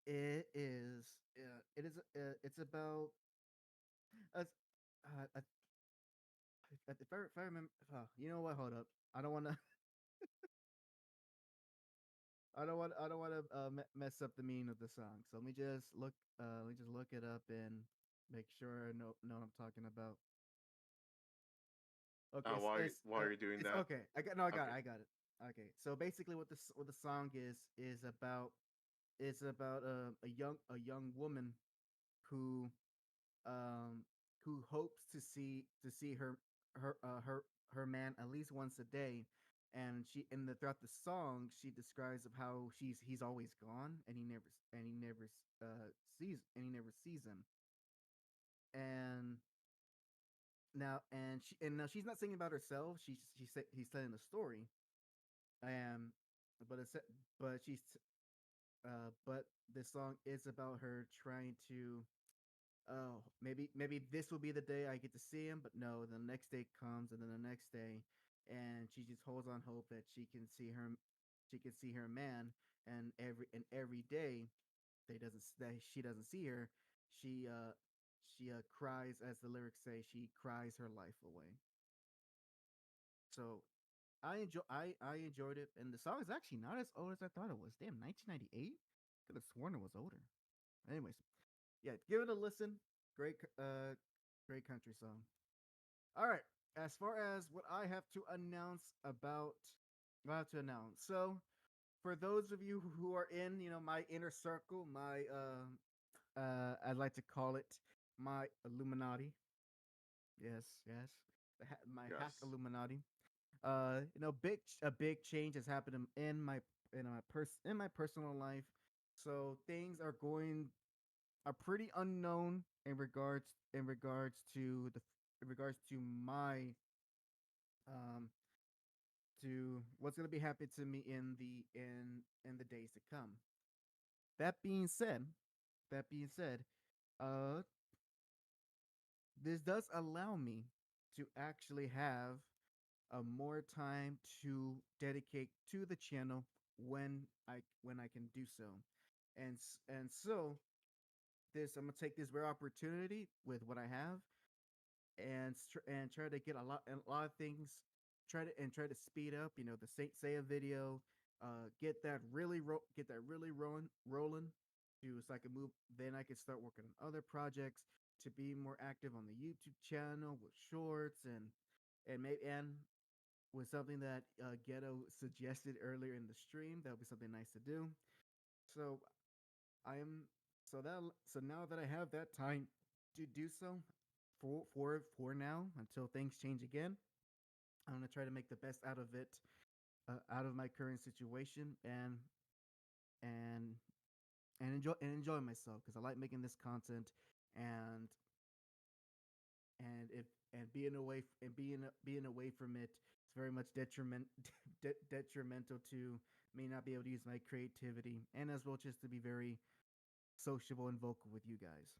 it's about a, a if I remember, you know what? Hold up. I don't want to. I don't want to mess up the meaning of the song. So let me just look. Let me just look it up and make sure I know what I'm talking about. Okay, While you're doing it's that, okay. I got no. I got it. okay. I got it. Okay, so basically, what the song is about a young woman who um who hopes to see her man at least once a day, and throughout the song she describes of how he's always gone and he never he never sees him. And now she's not singing about herself. He's telling the story. um but it's but she's but this song is about her trying to, oh, maybe this will be the day I get to see him, but no, the next day comes and then the next day, and she just holds on hope that she can see her man, and every day that she doesn't see her, she cries, as the lyrics say, she cries her life away. So I enjoyed it, and the song is actually not as old as I thought it was. Damn, 1998. Could have sworn it was older. Anyways, yeah, give it a listen. Great, great country song. All right. As far as what I have to announce about, I have to announce. So, for those of you who are in, my inner circle, I'd like to call it my Illuminati. Yes, yes, my hack Yes. Illuminati. A big change has happened in my personal life. So things are pretty unknown in regards to my um to what's going to be happening to me in the days to come. That being said, that being said, uh this does allow me to actually have more time to dedicate to the channel when I can do so. And so this I'm gonna take this rare opportunity with what I have, and try to get a lot of things, try to speed up, the say a video, get that really rolling, to so I can move, then I can start working on other projects, to be more active on the YouTube channel with shorts, and with something that Ghetto suggested earlier in the stream. That would be something nice to do. So I am so now that I have that time to do so, for now, until things change again, I'm gonna try to make the best out of it, out of my current situation, and enjoy myself, because I like making this content, and and if and being away from it, it's very much detrimental to me not be able to use my creativity, and as well just to be very sociable and vocal with you guys.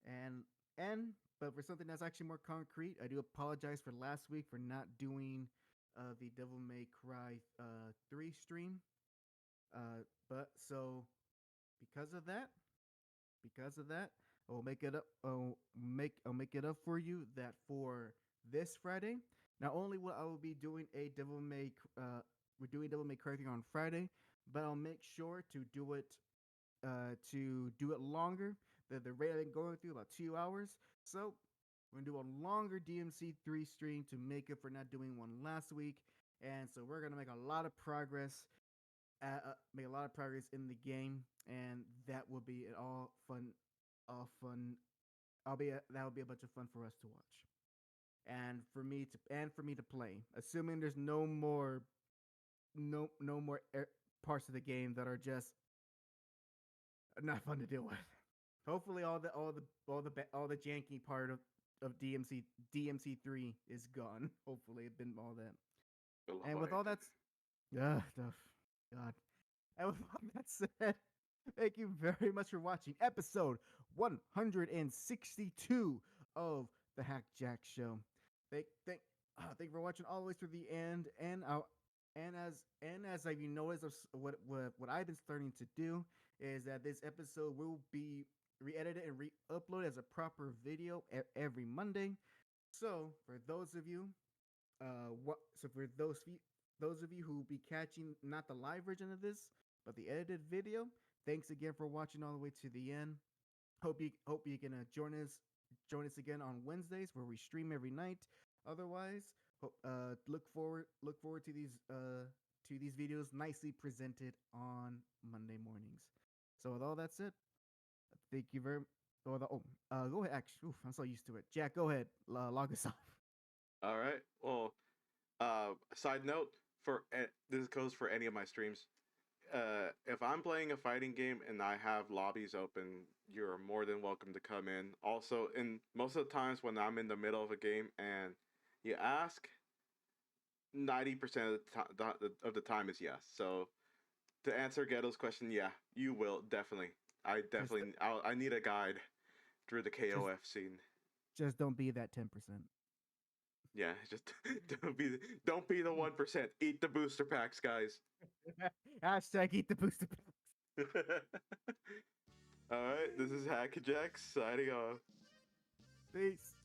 And and but for something that's actually more concrete, I do apologize for last week for not doing the Devil May Cry 3 stream. But so because of that, because of that, I'll make it up. I'll make it up for you that for this Friday, not only will I will be doing a we're doing Devil May Cry 3 on Friday, but I'll make sure to do it longer. The rate I've been going through, about 2 hours. So we're gonna do a longer DMC3 stream to make up for not doing one last week. And so we're gonna make a lot of progress, in the game, and that will be all fun. That will be a bunch of fun for us to watch, and for me to play. Assuming there's no more parts of the game that are just not fun to deal with. Hopefully, all the janky part of DMC3 is gone. Hopefully, it's been all that. And with all that, stuff, God. And with all that said, thank you very much for watching episode 162 of the Hack Jack Show. Thank you for watching all the way through the end. And as you noticed, what I've been starting to do is that this episode will be re-edited and re-uploaded as a proper video every Monday. So for those of you, those of you who will be catching not the live version of this, but the edited video, thanks again for watching all the way to the end. Hope you can join us again on Wednesdays where we stream every night. Otherwise, look forward to these videos nicely presented on Monday mornings. So with all that said, thank you very. Go ahead. Actually, I'm so used to it. Jack, go ahead. Log us off. All right. Well, side note this goes for any of my streams. If I'm playing a fighting game and I have lobbies open, you're more than welcome to come in. Also, in most of the times when I'm in the middle of a game and you ask, 90% of the time is yes. So to answer Ghetto's question, yeah, you will definitely. I need a guide through the KOF scene. Just don't be that 10%. Yeah, just don't be the 1%. Eat the booster packs, guys. Hashtag eat the booster packs. All right, this is HAC and JAC signing off. Peace.